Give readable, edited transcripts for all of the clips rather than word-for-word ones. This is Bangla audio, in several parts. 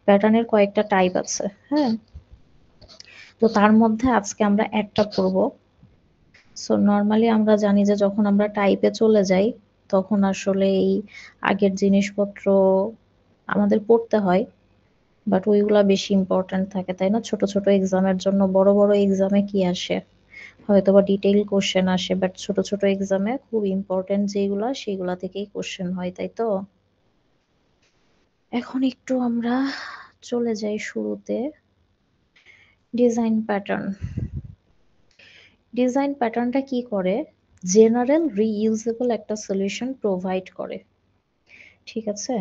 প্যাটার্নের কয়েকটা টাইপ আছে, হ্যাঁ। তো তার মধ্যে আজকে আমরা একটা করব। সো নর্মালি আমরা জানি যে যখন আমরা টাইপে চলে যাই তখন আসলে এই আগের জিনিসপত্র আমাদের পড়তে হয়, বাট ওইগুলা বেশি ইম্পর্ট্যান্ট থাকে, তাই না? ছোট ছোট এক্সামের জন্য, বড় বড় এক্সামে কি আসে, হয়তো বা ডিটেইল কোশ্চেন আসে, বাট ছোট ছোট এক্সামে খুব ইম্পর্ট্যান্ট যেগুলা সেগুলা থেকেই কোশ্চেন হয়, তাই তো? এখন একটু আমরা চলে যাই শুরুতে ডিজাইন প্যাটার্ন। ডিজাইন প্যাটার্নটা কি করে? জেনারেল রিইউজেবল একটা সলিউশন প্রোভাইড করে, ঠিক আছে,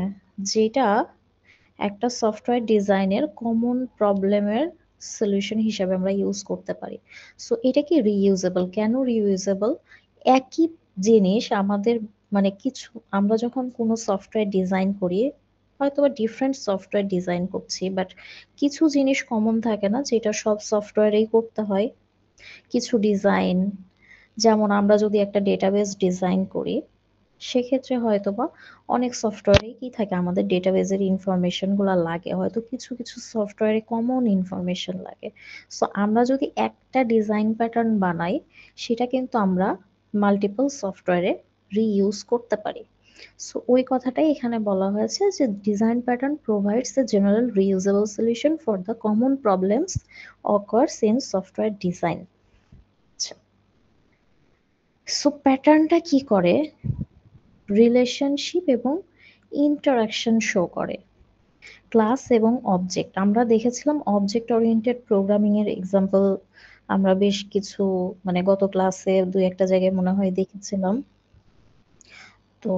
যেটা একটা সফটওয়্যার ডিজাইনের কমন প্রবলেমের সলিউশন হিসাবে আমরা ইউজ করতে পারি। সো এটা কি রিইউজেবল? কেন রিইউজেবল? একই জিনিস আমাদের মানে কিছু, আমরা যখন কোনো সফটওয়্যার ডিজাইন করি, হয়তো বা ডিফারেন্ট সফটওয়্যার ডিজাইন করছি, বাট কিছু জিনিস কমন থাকে না যেটা সব সফটওয়্যারেই করতে হয়। কিছু ডিজাইন, যেমন আমরা যদি একটা ডেটাবেস ডিজাইন করি, সেক্ষেত্রে হয়তোবা অনেক সফটওয়্যারে কি থাকে, আমাদের ডেটাবেজের ইনফরমেশনগুলো লাগে, হয়তো কিছু কিছু সফটওয়্যারে কমন ইনফরমেশন লাগে। সো আমরা যদি একটা ডিজাইন প্যাটার্ন বানাই, সেটা কিন্তু আমরা মাল্টিপল সফটওয়্যারে রিইউজ করতে পারি। সো ওই কথাটাই এখানে বলা হয়েছে যে design pattern provides a general reusable solution for the common problems occurs in software design. So প্যাটার্নটা কি করে? রিলেশনশিপ এবং ইন্টারাকশন শো করে। ক্লাস এবং অবজেক্ট, আমরা দেখেছিলাম অবজেক্ট ওরিয়েন্টেড প্রোগ্রামিং এর এক্সাম্পল আমরা বেশ কিছু, মানে গত ক্লাসে দুই একটা জায়গায় মনে হয় দেখেছিলাম। তো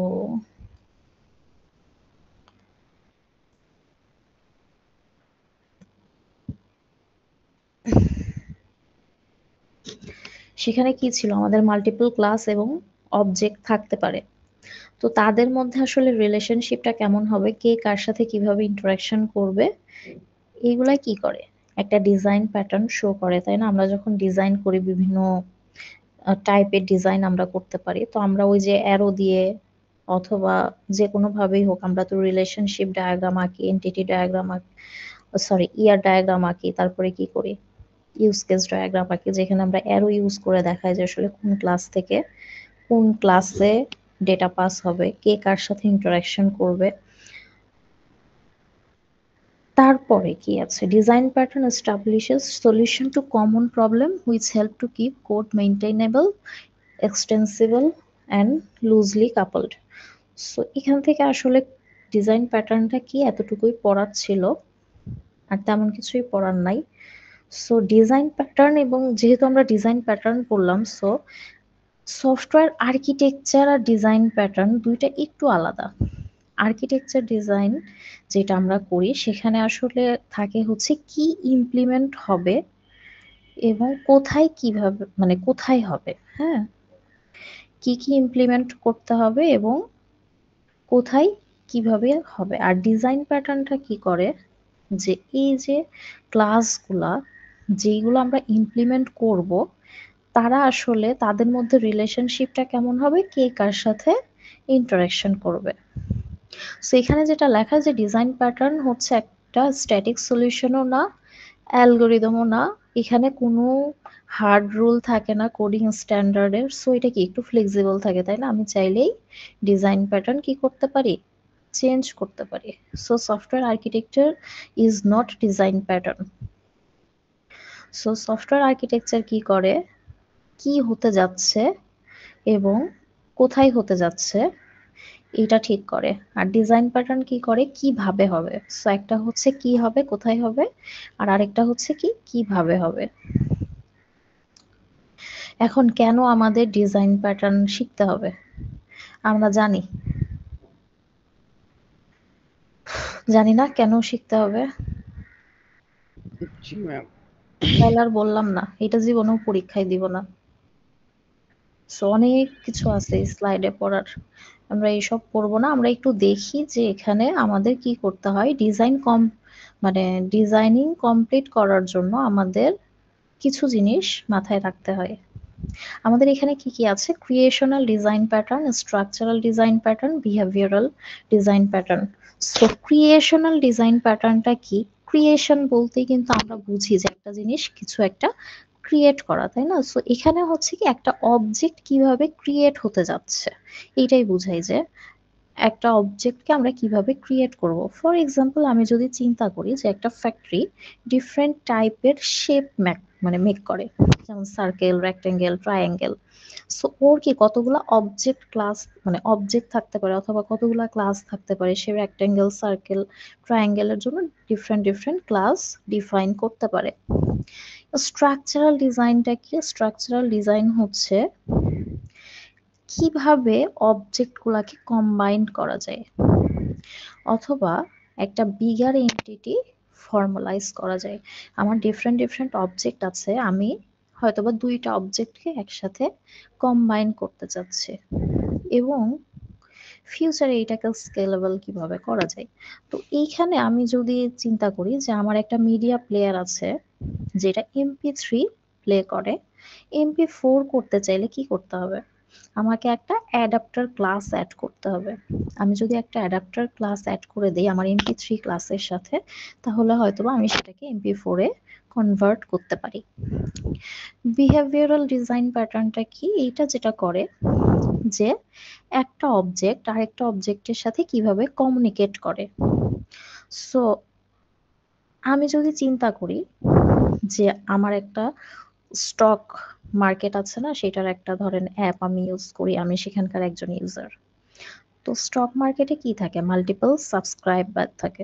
সেখানে কি ছিল, আমাদের মাল্টিপল ক্লাস এবং অবজেক্ট থাকতে পারে। তো তাদের মধ্যে আসলে রিলেশনশিপটা কেমন হবে, কে কার সাথে কিভাবে ইন্টারাকশন করবে, এইগুলা কি করে? একটা ডিজাইন প্যাটার্ন শো করে, তাই না? আমরা যখন ডিজাইন করি বিভিন্ন টাইপের ডিজাইন আমরা করতে পারি, তো আমরা ওই যে অ্যারো দিয়ে অথবা যে কোনোভাবেই হোক আমরা তো রিলেশনশিপ ডায়াগ্রাম আঁকি, এন্টিটি ডায়াগ্রাম আঁকি, সরি ইয়ার ডায়াগ্রাম আঁকি, তারপরে কি করি, ইউজ কেস ডায়াগ্রাম আঁকি, যেখানে আমরা অ্যারো ইউজ করে দেখাই যে আসলে কোন ক্লাস থেকে কোন ক্লাসে ডেটা পাস হবে, কে কার সাথে ইন্টারাকশন করবে। তারপরে কি আছে? Design pattern establishes solution to common problem which help to keep code maintainable, extensible and loosely coupled. So এখান থেকে আসলে ডিজাইন প্যাটার্নটা কি এতটুকুই পড়ার ছিল, আর তেমন কিছুই পড়ার নাই। সো ডিজাইন প্যাটার্ন, এবং যেহেতু আমরা ডিজাইন প্যাটার্ন পড়লাম, সো সফটওয়্যার আর্কিটেকচার আর ডিজাইন প্যাটার্ন দুইটা একটু আলাদা। আর্কিটেকচার ডিজাইন যেটা আমরা করি সেখানে আসলে থাকে হচ্ছে কি ইমপ্লিমেন্ট হবে এবং কোথায় কিভাবে, মানে কোথায় হবে, হ্যাঁ, কি কি ইমপ্লিমেন্ট করতে হবে এবং কোথায় কিভাবে হবে। আর ডিজাইন প্যাটার্নটা কি করে, যে এই যে ক্লাসগুলা যেইগুলো আমরা ইমপ্লিমেন্ট করব, তারা আসলে তাদের মধ্যে রিলেশনশিপটা কেমন হবে, কে কার সাথে ইন্টারাকশন করবে। সো এখানে যেটা লেখা, যে ডিজাইন প্যাটার্ন হচ্ছে একটা স্ট্যাটিক সলিউশনও না, অ্যালগরিদমও না, এখানে কোনো হার্ড রুল থাকে না কোডিং স্ট্যান্ডার্ডের। সো এটা কি একটু ফ্লেক্সিবল থাকে, তাই না? আমি চাইলেই ডিজাইন প্যাটার্ন কি করতে পারি, চেঞ্জ করতে পারি। So software architecture is not design pattern. So software architecture কি করে, কি হতে যাচ্ছে এবং কোথায় হতে যাচ্ছে এটা ঠিক করে। আর ডিজাইন প্যাটার্ন কি করে, কিভাবে হবে। সো একটা হচ্ছে কি হবে, কোথায় হবে, আর আরেকটা হচ্ছে কি কিভাবে হবে। এখন কেন আমাদের ডিজাইন প্যাটার্ন শিখতে হবে? আমরা জানি, জানি না কেন শিখতে হবে। জি ম্যাম। তাহলে আর বললাম না, এটা জীবনেও পরীক্ষায় দিব না। সো অনেক কিছু আছে স্লাইডে পড়ার, আমরা এইসব পড়বো না। আমরা একটু দেখি যে এখানে আমাদের কি করতে হয়। মানে ডিজাইনিং কমপ্লিট করার জন্য আমাদের কিছু জিনিস মাথায় রাখতে হয়। আমাদের এখানে কি কি আছে? Creational design pattern, structural design pattern, behavioural design pattern. So creational design প্যাটার্নটা কি? ক্রিয়েশন বলতে কিন্তু আমরা বুঝি যে একটা জিনিস কিছু একটা ক্রিয়েট করা, তাই না? সো এখানে হচ্ছে কি একটা অবজেক্ট কিভাবে ক্রিয়েট হতে যাচ্ছে এইটাই বুঝাই যে একটা অবজেক্টকে আমরা কিভাবে ক্রিয়েট করব। ফর এক্সাম্পল আমি যদি চিন্তা করি যে একটা ফ্যাক্টরি ডিফারেন্ট টাইপের শেপ মেক করে, যেমন সার্কেল, রেক্টেঙ্গেল, ট্রায়াঙ্গেল। সো ওর কি কতগুলো অবজেক্ট ক্লাস অবজেক্ট থাকতে পারে অথবা কতগুলো ক্লাস থাকতে পারে, সে রেক্টেঙ্গেল, সার্কেল, ট্রায়াঙ্গেলের জন্য ডিফারেন্ট ডিফারেন্ট ক্লাস ডিফাইন করতে পারে। স্ট্রাকচারাল ডিজাইনটা কি? স্ট্রাকচারাল ডিজাইন হচ্ছে কিভাবে অবজেক্টগুলোকে কম্বাইন করা যায় অথবা একটা বিগার এন্টিটি ফর্মালাইজ করা যায়। আমার ডিফারেন্ট ডিফারেন্ট অবজেক্ট আছে, আমি হয়তোবা দুইটা অবজেক্টকে একসাথে কম্বাইন করতে চাচ্ছি এবং ফিউচারে এটাকে স্কেলেবল কিভাবে করা যায়। তো এইখানে আমি যদি চিন্তা করি যে আমার একটা মিডিয়া প্লেয়ার আছে যেটা MP3 প্লে করে, MP4 করতে চাইলে কি করতে হবে? আমাকে একটা অ্যাডাপ্টার ক্লাস অ্যাড করতে হবে। আমি যদি একটা অ্যাডাপ্টার ক্লাস অ্যাড করে দেই আমার MP3 ক্লাসের সাথে, তাহলে হয়তোবা আমি সেটাকে MP4 এ কনভার্ট করতে পারি। বিহেভিয়ারাল ডিজাইন প্যাটার্নটা কি? এইটা যেটা করে যে একটা অবজেক্ট আরেকটা অবজেক্টের সাথে কিভাবে কমিউনিকেট করে। সো আমি যদি চিন্তা করি যে আমার একটা স্টক মার্কেট আছে না, সেটার একটা ধরেন অ্যাপ আমি ইউজ করি, আমি সেখানকার একজন ইউজার। তো স্টক মার্কেটে কি থাকে? মাল্টিপল সাবস্ক্রাইবার থাকে।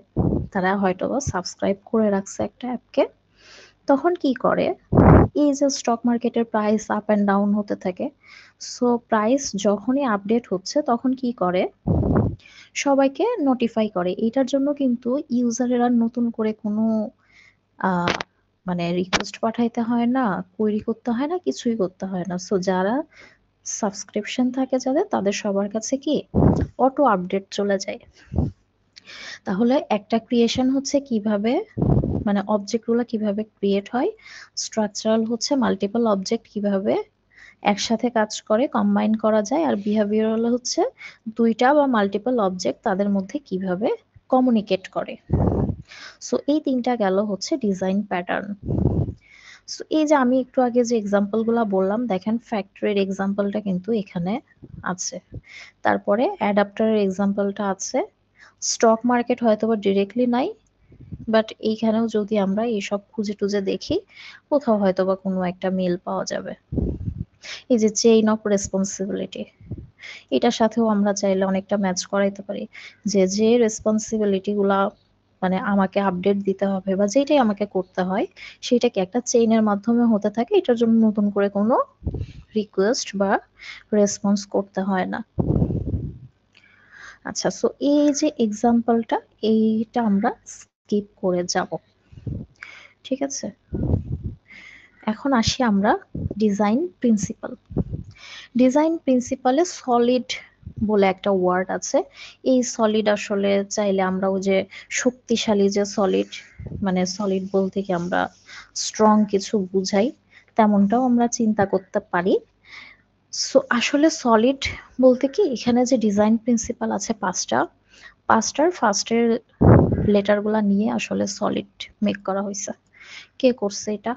তারা হয়তোবা সাবস্ক্রাইব করে রাখছে একটা অ্যাপকে। তখন কি করে? এই যে স্টক মার্কেটের প্রাইস আপ অ্যান্ড ডাউন হতে থাকে, সো প্রাইস যখনই আপডেট হচ্ছে তখন কি করে? সবাইকে নোটিফাই করে। এটার জন্য কিন্তু ইউজারেরা নতুন করে কোনো আহ রিকোয়েস্ট পাঠাইতে হয় না, কোয়েরি করতে হয় না, কিছুই করতে হয় না। সো যারা সাবস্ক্রিপশন থাকে যাদের, তাদের সবার কাছে কি অটো আপডেট চলে যায়। তাহলে একটা ক্রিয়েশন হচ্ছে কিভাবে অবজেক্টগুলো কিভাবে ক্রিয়েট হয়, স্ট্রাকচারাল হচ্ছে মাল্টিপল অবজেক্ট কিভাবে একসাথে কাজ করে কম্বাইন করা যায়, আর বিহেভিয়ারাল হচ্ছে দুইটা বা মাল্টিপল অবজেক্ট তাদের মধ্যে কিভাবে কমিউনিকেট করে। সো এই তিনটা গেল হচ্ছে ডিজাইন প্যাটার্ন। সো এই যে আমি একটু আগে যে এক্সাম্পলগুলো বললাম, দেখেন ফ্যাক্টরির এক্সাম্পলটা কিন্তু এখানে আছে, তারপরে অ্যাডাপ্টারের এক্সাম্পলটা আছে, স্টক মার্কেট হয়তোবা ডিরেক্টলি নাই, বাট এইখানেও যদি আমরা এইসব খুঁজে টুজে দেখি কোথাও হয়তোবা কোনো একটা মিল পাওয়া যাবে। এই যে চেইন অফ রেসপন্সিবিলিটি, এটার সাথেও আমরা চাইলে অনেকটা ম্যাচ করাইতে পারি যে যে রেসপন্সিবিলিটি গুলা আমাকে আপডেট দিতে হবে বা যেটাই আমাকে করতে হয় সেটা কি একটা চেইনের মাধ্যমে হতে থাকে, এটার জন্য নতুন করে কোনো রিকোয়েস্ট বা রেসপন্স করতে হয় না। আচ্ছা, সো এই যে এক্সাম্পলটা, এইটা আমরা স্কিপ করে যাব, ঠিক আছে? এখন আসি আমরা ডিজাইন প্রিন্সিপাল। ডিজাইন প্রিন্সিপালে সলিড বলে একটা ওয়ার্ড আছে। এই সলিড আসলে চাইলে আমরা ওই যে শক্তিশালী যে সলিড, সলিড বলতে কি আমরা স্ট্রং কিছু বুঝাই, তেমনটাও আমরা চিন্তা করতে পারি। সো আসলে সলিড বলতে কি, এখানে যে ডিজাইন প্রিন্সিপাল আছে পাঁচটার ফার্স্টের লেটারগুলা নিয়ে আসলে সলিড মেক করা হয়েছে। কে করছে এটা?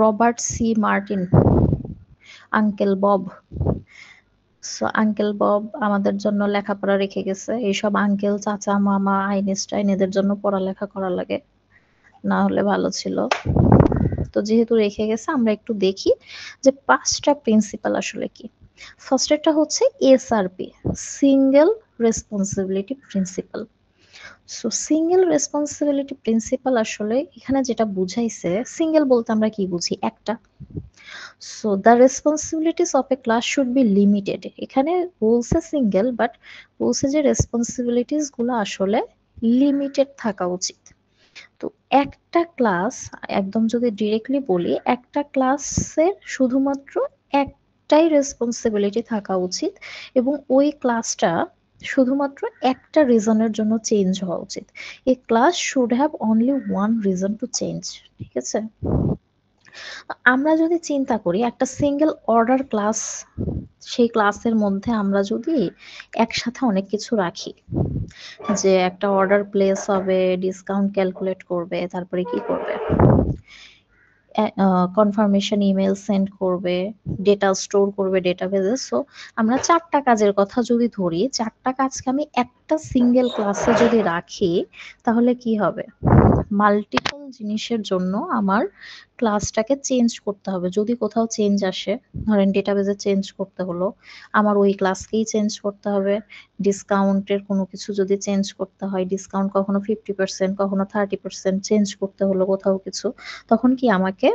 Robert C Martin, uncle Bob. So uncle Bob আমাদের জন্য লেখাপড়া রেখে গেছে। এইসব আঙ্কেল, চাচা, মামা, আইনস্টাইন এদের জন্য পড়ালেখা করা লাগে, না হলে ভালো ছিল। তো যেহেতু রেখে গেছে, আমরা একটু দেখি যে পাঁচটা প্রিন্সিপাল আসলে কি। ফার্স্টেরটা হচ্ছে SRP, single responsibility principal. So single responsibility principal আসলে এখানে যেটা বুঝাইছে, সিঙ্গেল বলতে আমরা কি বুঝি? একটা। So the responsibilities of A class should be limited. এখানে বলছে সিঙ্গেল, বাট বলছে যে রেসপন্সিবিলিটিস গুলো আসলে লিমিটেড থাকা উচিত। তো একটা ক্লাস, একদম যদি ডিরেক্টলি বলি, একটা ক্লাসের শুধুমাত্র একটাই রেসপন্সিবিলিটি থাকা উচিত এবং ওই ক্লাসটা শুধুমাত্র একটা রিজনের জন্য চেঞ্জ হওয়া উচিত। A class should have only one reason to change, ঠিক আছে? আমরা যদি চিন্তা করি একটা সিঙ্গেল অর্ডার ক্লাস, সেই ক্লাসের মধ্যে আমরা যদি একসাথে অনেক কিছু রাখি, যে একটা অর্ডার প্লেস হবে, ডিসকাউন্ট ক্যালকুলেট করবে, তারপরে কি করবে, কনফার্মেশন ইমেল সেন্ড করবে, ডেটা স্টোর করবে ডেটাবেজে। সো আমরা ৪টা কাজের কথা যদি ধরি, ৪টা কাজকে আমি একটা সিঙ্গেল ক্লাসে যদি রাখি, তাহলে কি হবে? মাল্টিপল জিনিসের জন্য আমার ক্লাসটাকে চেঞ্জ করতে হবে। যদি কোথাও চেঞ্জ আসে, ধরেন ডেটাবেজে চেঞ্জ করতে হলো, আমার ওই ক্লাসকেই চেঞ্জ করতে হবে। ডিসকাউন্টের কোনো কিছু যদি চেঞ্জ করতে হয়, ডিসকাউন্ট কখনো 50%, কখনো 30% চেঞ্জ করতে হলো কোথাও কিছু, তখন কি আমাকে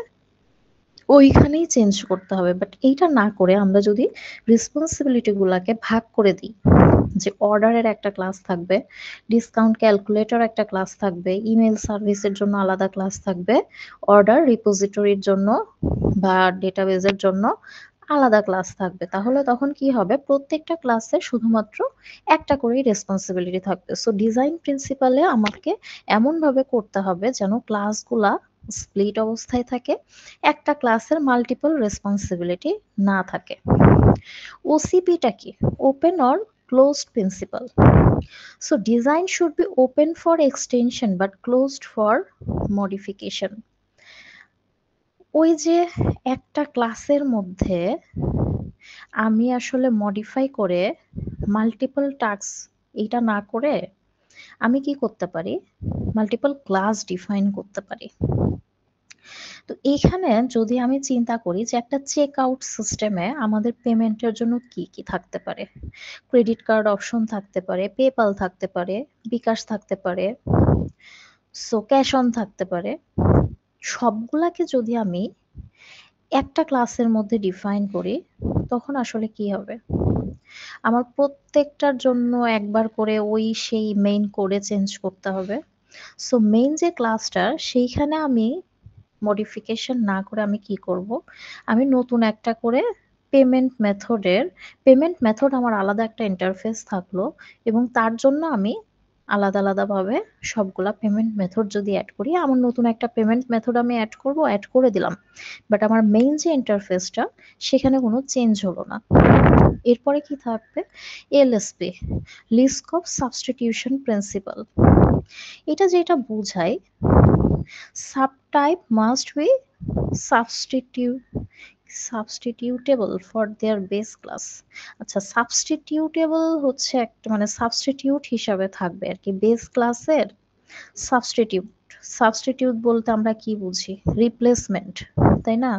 ওইখানেই চেঞ্জ করতে হবে। বাট এইটা না করে আমরা যদি রেসপন্সিবিলিটি গুলাকে ভাগ করে দিই, যে অর্ডারের একটা ক্লাস থাকবে, ডিসকাউন্ট ক্যালকুলেটর একটা ক্লাস থাকবে, ইমেল সার্ভিসের জন্য আলাদা ক্লাস থাকবে, অর্ডার রিপোজিটরির জন্য বা ডেটাবেজের জন্য আলাদা ক্লাস থাকবে, তাহলে তখন কি হবে? প্রত্যেকটা ক্লাসে শুধুমাত্র একটা করেই রেসপন্সিবিলিটি থাকবে। সো ডিজাইন প্রিন্সিপালে আমাকে এমনভাবে করতে হবে যেন ক্লাসগুলা স্প্লিট অবস্থায় থাকে, একটা ক্লাসের মাল্টিপল রেসপন্সিবিলিটি না থাকে। ওসিপিটা কি? Open or closed principal. So design should be open for extension but closed for modification. ওই যে একটা ক্লাসের মধ্যে আমি আসলে মডিফাই করে মাল্টিপল টাস্ক এইটা না করে আমি কি করতে পারি? মাল্টিপল ক্লাস ডিফাইন করতে পারি। তো এইখানে যদি আমি চিন্তা করি যে একটা চেক আউট সিস্টেমে আমাদের পেমেন্টের জন্য কি কি থাকতে পারে, ক্রেডিট কার্ড অপশন থাকতে পারে, পেপাল থাকতে পারে, বিকাশ থাকতে পারে, সো ক্যাশ অন থাকতে পারে। সবগুলাকে যদি আমি একটা ক্লাসের মধ্যে ডিফাইন করি, তখন আসলে কি হবে? আমার প্রত্যেকটার জন্য একবার করে ওই সেই মেইন কোডে চেঞ্জ করতে হবে। সো মেইন যে ক্লাসটা, সেইখানে আমি মডিফিকেশন না করে আমি কি করব? আমি নতুন একটা করে পেমেন্ট মেথড আমার আলাদা একটা ইন্টারফেস থাকলো, এবং তার জন্য আমি আলাদাভাবে সবগুলা পেমেন্ট মেথড যদি এড করি, আমার নতুন একটা পেমেন্ট মেথড আমি এড করব, এড করে দিলাম। বাট আমার মেইন যে ইন্টারফেসটা, সেখানে কোনো চেঞ্জ হলো না। এরপরে কি থাকবে? LSP, Liskov substitution principle. এটা যেটা বোঝায়, subtype must be substitutable for their base class. আচ্ছা, সাবস্টিটিউটেবল হচ্ছে একটা মানে সাবস্টিটিউট হিসাবে থাকবে আর কি বেস ক্লাসের। সাবস্টিটিউট সাবস্টিটিউট বলতে আমরা কি বুঝি? রিপ্লেসমেন্ট, তাই না?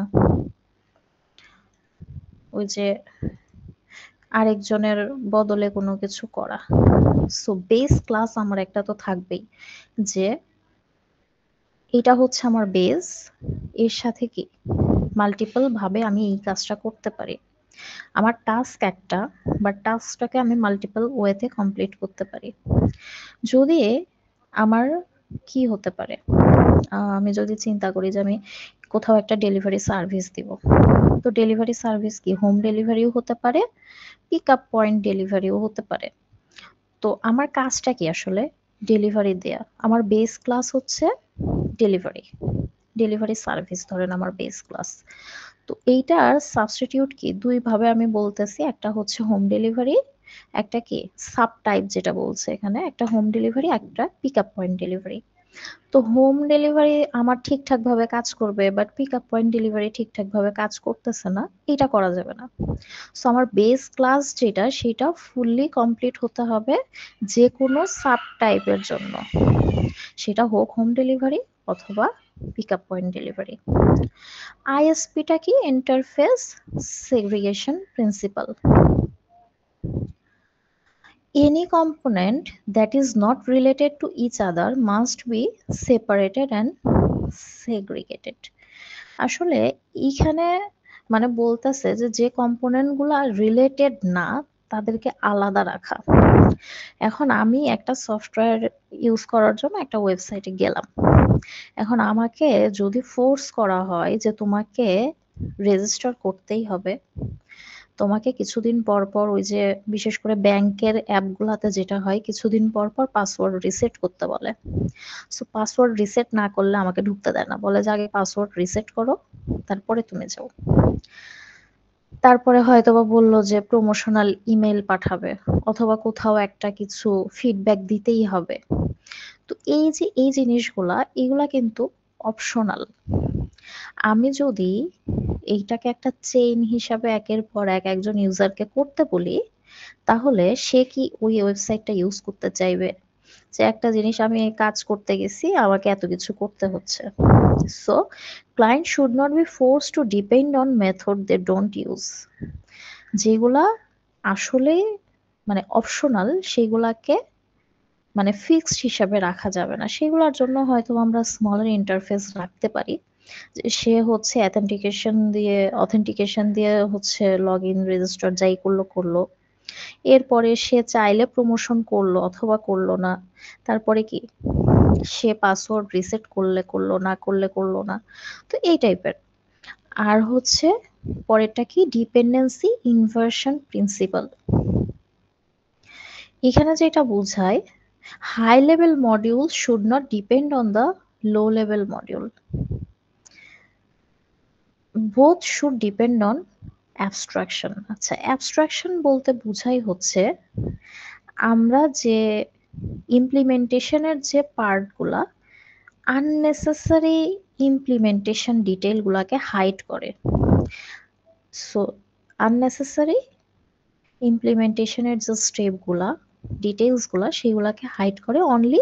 ওই যে আরেকজনের বদলে কোনো কিছু করা। সো বেস ক্লাস আমার একটা তো থাকবেই, যে এটা হচ্ছে আমার বেস, এর সাথে কি মাল্টিপল ভাবে আমি এই কাজটা করতে পারি। আমার টাস্ক একটা, বাট টাস্কটাকে আমি মাল্টিপল ওয়েতে কমপ্লিট করতে পারি। যদি আমার কি হতে পারে, আমি যদি চিন্তা করি যে আমি কোথাও একটা ডেলিভারি সার্ভিস দিব, তো ডেলিভারি সার্ভিস কি হোম ডেলিভারিও হতে পারে, পিক আপ পয়েন্ট ডেলিভারিও হতে পারে। তো আমার কাজটা কি আসলে? ডেলিভারি দেয়া। আমার বেস ক্লাস হচ্ছে ডেলিভারি ডেলিভারি সার্ভিস, ধরেন আমার বেস ক্লাস। তো এইটার সাবস্টিটিউট কি? দুই ভাবে আমি বলতেছি, একটা হচ্ছে হোম ডেলিভারি, একটা কি সাব টাইপ যেটা বলছে এখানে, একটা হোম ডেলিভারি, একটা পিক আপ পয়েন্ট ডেলিভারি। তো হোম ডেলিভারি আমার ঠিকঠাক ভাবে কাজ করবে, but pick up point delivery ঠিকঠাক ভাবে কাজ করতেছে না, এটা করা যাবে না। সো আমার বেস ক্লাস যেটা, সেটা ফুললি কমপ্লিট হতে হবে যে কোনো সাব টাইপের জন্য, সেটা হোক হোম ডেলিভারি অথবা পিক আপ পয়েন্ট ডেলিভারি। আইএসপিটা কি? Interface segregation principal. Any component that is not related to each other must be separated and segregated. আসলে এইখানে মানে বলতেছে যে যে কম্পোনেন্ট গুলা রিলেটেড না, তাদেরকে আলাদা রাখা। এখন আমি একটা সফটওয়্যার ইউজ করার জন্য একটা ওয়েবসাইটে গেলাম, এখন আমাকে যদি ফোর্স করা হয় যে তোমাকে রেজিস্টার করতেই হবে, তোমাকে কিছুদিন পর পর ওই যে বিশেষ করে ব্যাংকের অ্যাপগুলাতে যেটা হয় কিছুদিন পর পর পাসওয়ার্ড রিসেট করতে বলে। সো পাসওয়ার্ড রিসেট না করলে আমাকে ঢুকতে দেয় না, বলে যে আগে পাসওয়ার্ড রিসেট করো তারপরে তুমি যাও। তারপরে হয়তোবা বললো যে প্রমোশনাল ইমেল পাঠাবে অথবা কোথাও একটা কিছু ফিডব্যাক দিতেই হবে। তো এই যে এই জিনিসগুলা এগুলা কিন্তু অপশনাল। আমি যদি এইটাকে একটা চেইন হিসাবে একের পর এক একজন ইউজারকে করতে বলি, তাহলে সে কি ওই ওয়েবসাইটটা ইউজ করতে চাইবে? যে একটা জিনিস আমি কাজ করতে গেছি আমাকে এত কিছু করতে হচ্ছে। So client should not be force to depend on method they don't use. যেগুলা আসলে মানে অপশনাল সেগুলাকে মানে ফিক্সড হিসাবে রাখা যাবে না। সেগুলোর জন্য হয়তো আমরা স্মলার ইন্টারফেস রাখতে পারি। যে সে হচ্ছে অথেন্টিকেশন দিয়ে হচ্ছে লগ ইন রেজিস্টার যাই করলো করলো। এরপরে সে চাইলে প্রমোশন করলো অথবা করলো না। তারপরে কি সে পাসওয়ার্ড রিসেট করলে করলো, না করলে করলো না। তো এই টাইপের। আর হচ্ছে পরেরটা কি ডিপেন্ডেন্সি ইনভার্সন প্রিন্সিপাল। এখানে যেটা বোঝায় high level modules should not depend on the low level module. Both should depend on abstraction. আচ্ছা, abstraction বলতে বোঝাই হচ্ছে আমরা যে ইমপ্লিমেন্টেশনের যে পার্টগুলা আননেসেসারি ইমপ্লিমেন্টেশন ডিটেইল গুলাকে হাইড করে। সো আননেসেসারি ইমপ্লিমেন্টেশনের যে স্টেপগুলা ডিটেইলসগুলা সেগুলাকে হাইড করে, অনলি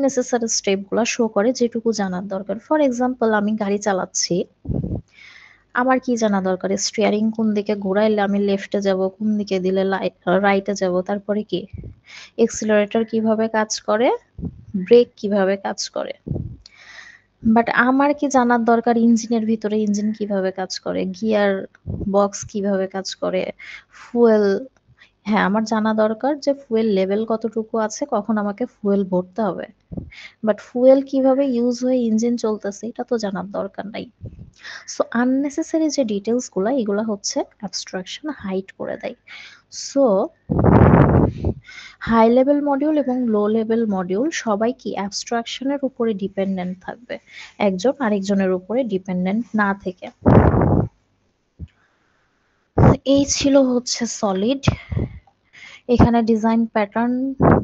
নেসেসারি স্টেপগুলা শো করে যেটুকু জানার দরকার। ফর এক্সাম্পল আমি গাড়ি চালাচ্ছি, আমার কি জানা দরকার স্টিয়ারিং কোন দিকে ঘোরাইলে আমি লেফটে যাব, কোন দিকে দিলে রাইটে যাব, তারপরে কি এক্সিলারেটর কিভাবে কাজ করে, ব্রেক কিভাবে কাজ করে। বাট আমার কি জানার দরকার ইঞ্জিনের ভিতরে ইঞ্জিন কিভাবে কাজ করে, গিয়ার বক্স কিভাবে কাজ করে, ফুয়েল। হ্যাঁ, আমার জানা দরকার যে ফুয়েল লেভেল কতটুকু আছে, কখন আমাকে ফুয়েল ভরতে হবে। বাট ফুয়েল কিভাবে ইউজ হয়ে ইঞ্জিন চলতেছে এটা তো জানার দরকার নাই। সো আননেসেসারি যে ডিটেলস গুলা এগুলা হচ্ছে অ্যাবস্ট্রাকশন হাইড করে দেয়। সো হাই লেভেল মডিউল এবং লো লেভেল মডিউল সবাই কি অ্যাবস্ট্রাকশনের উপরে ডিপেন্ডেন্ট থাকবে, একজন আরেকজনের উপরে ডিপেন্ডেন্ট না থেকে। এই ছিল হচ্ছে সলিড। এখানে design pattern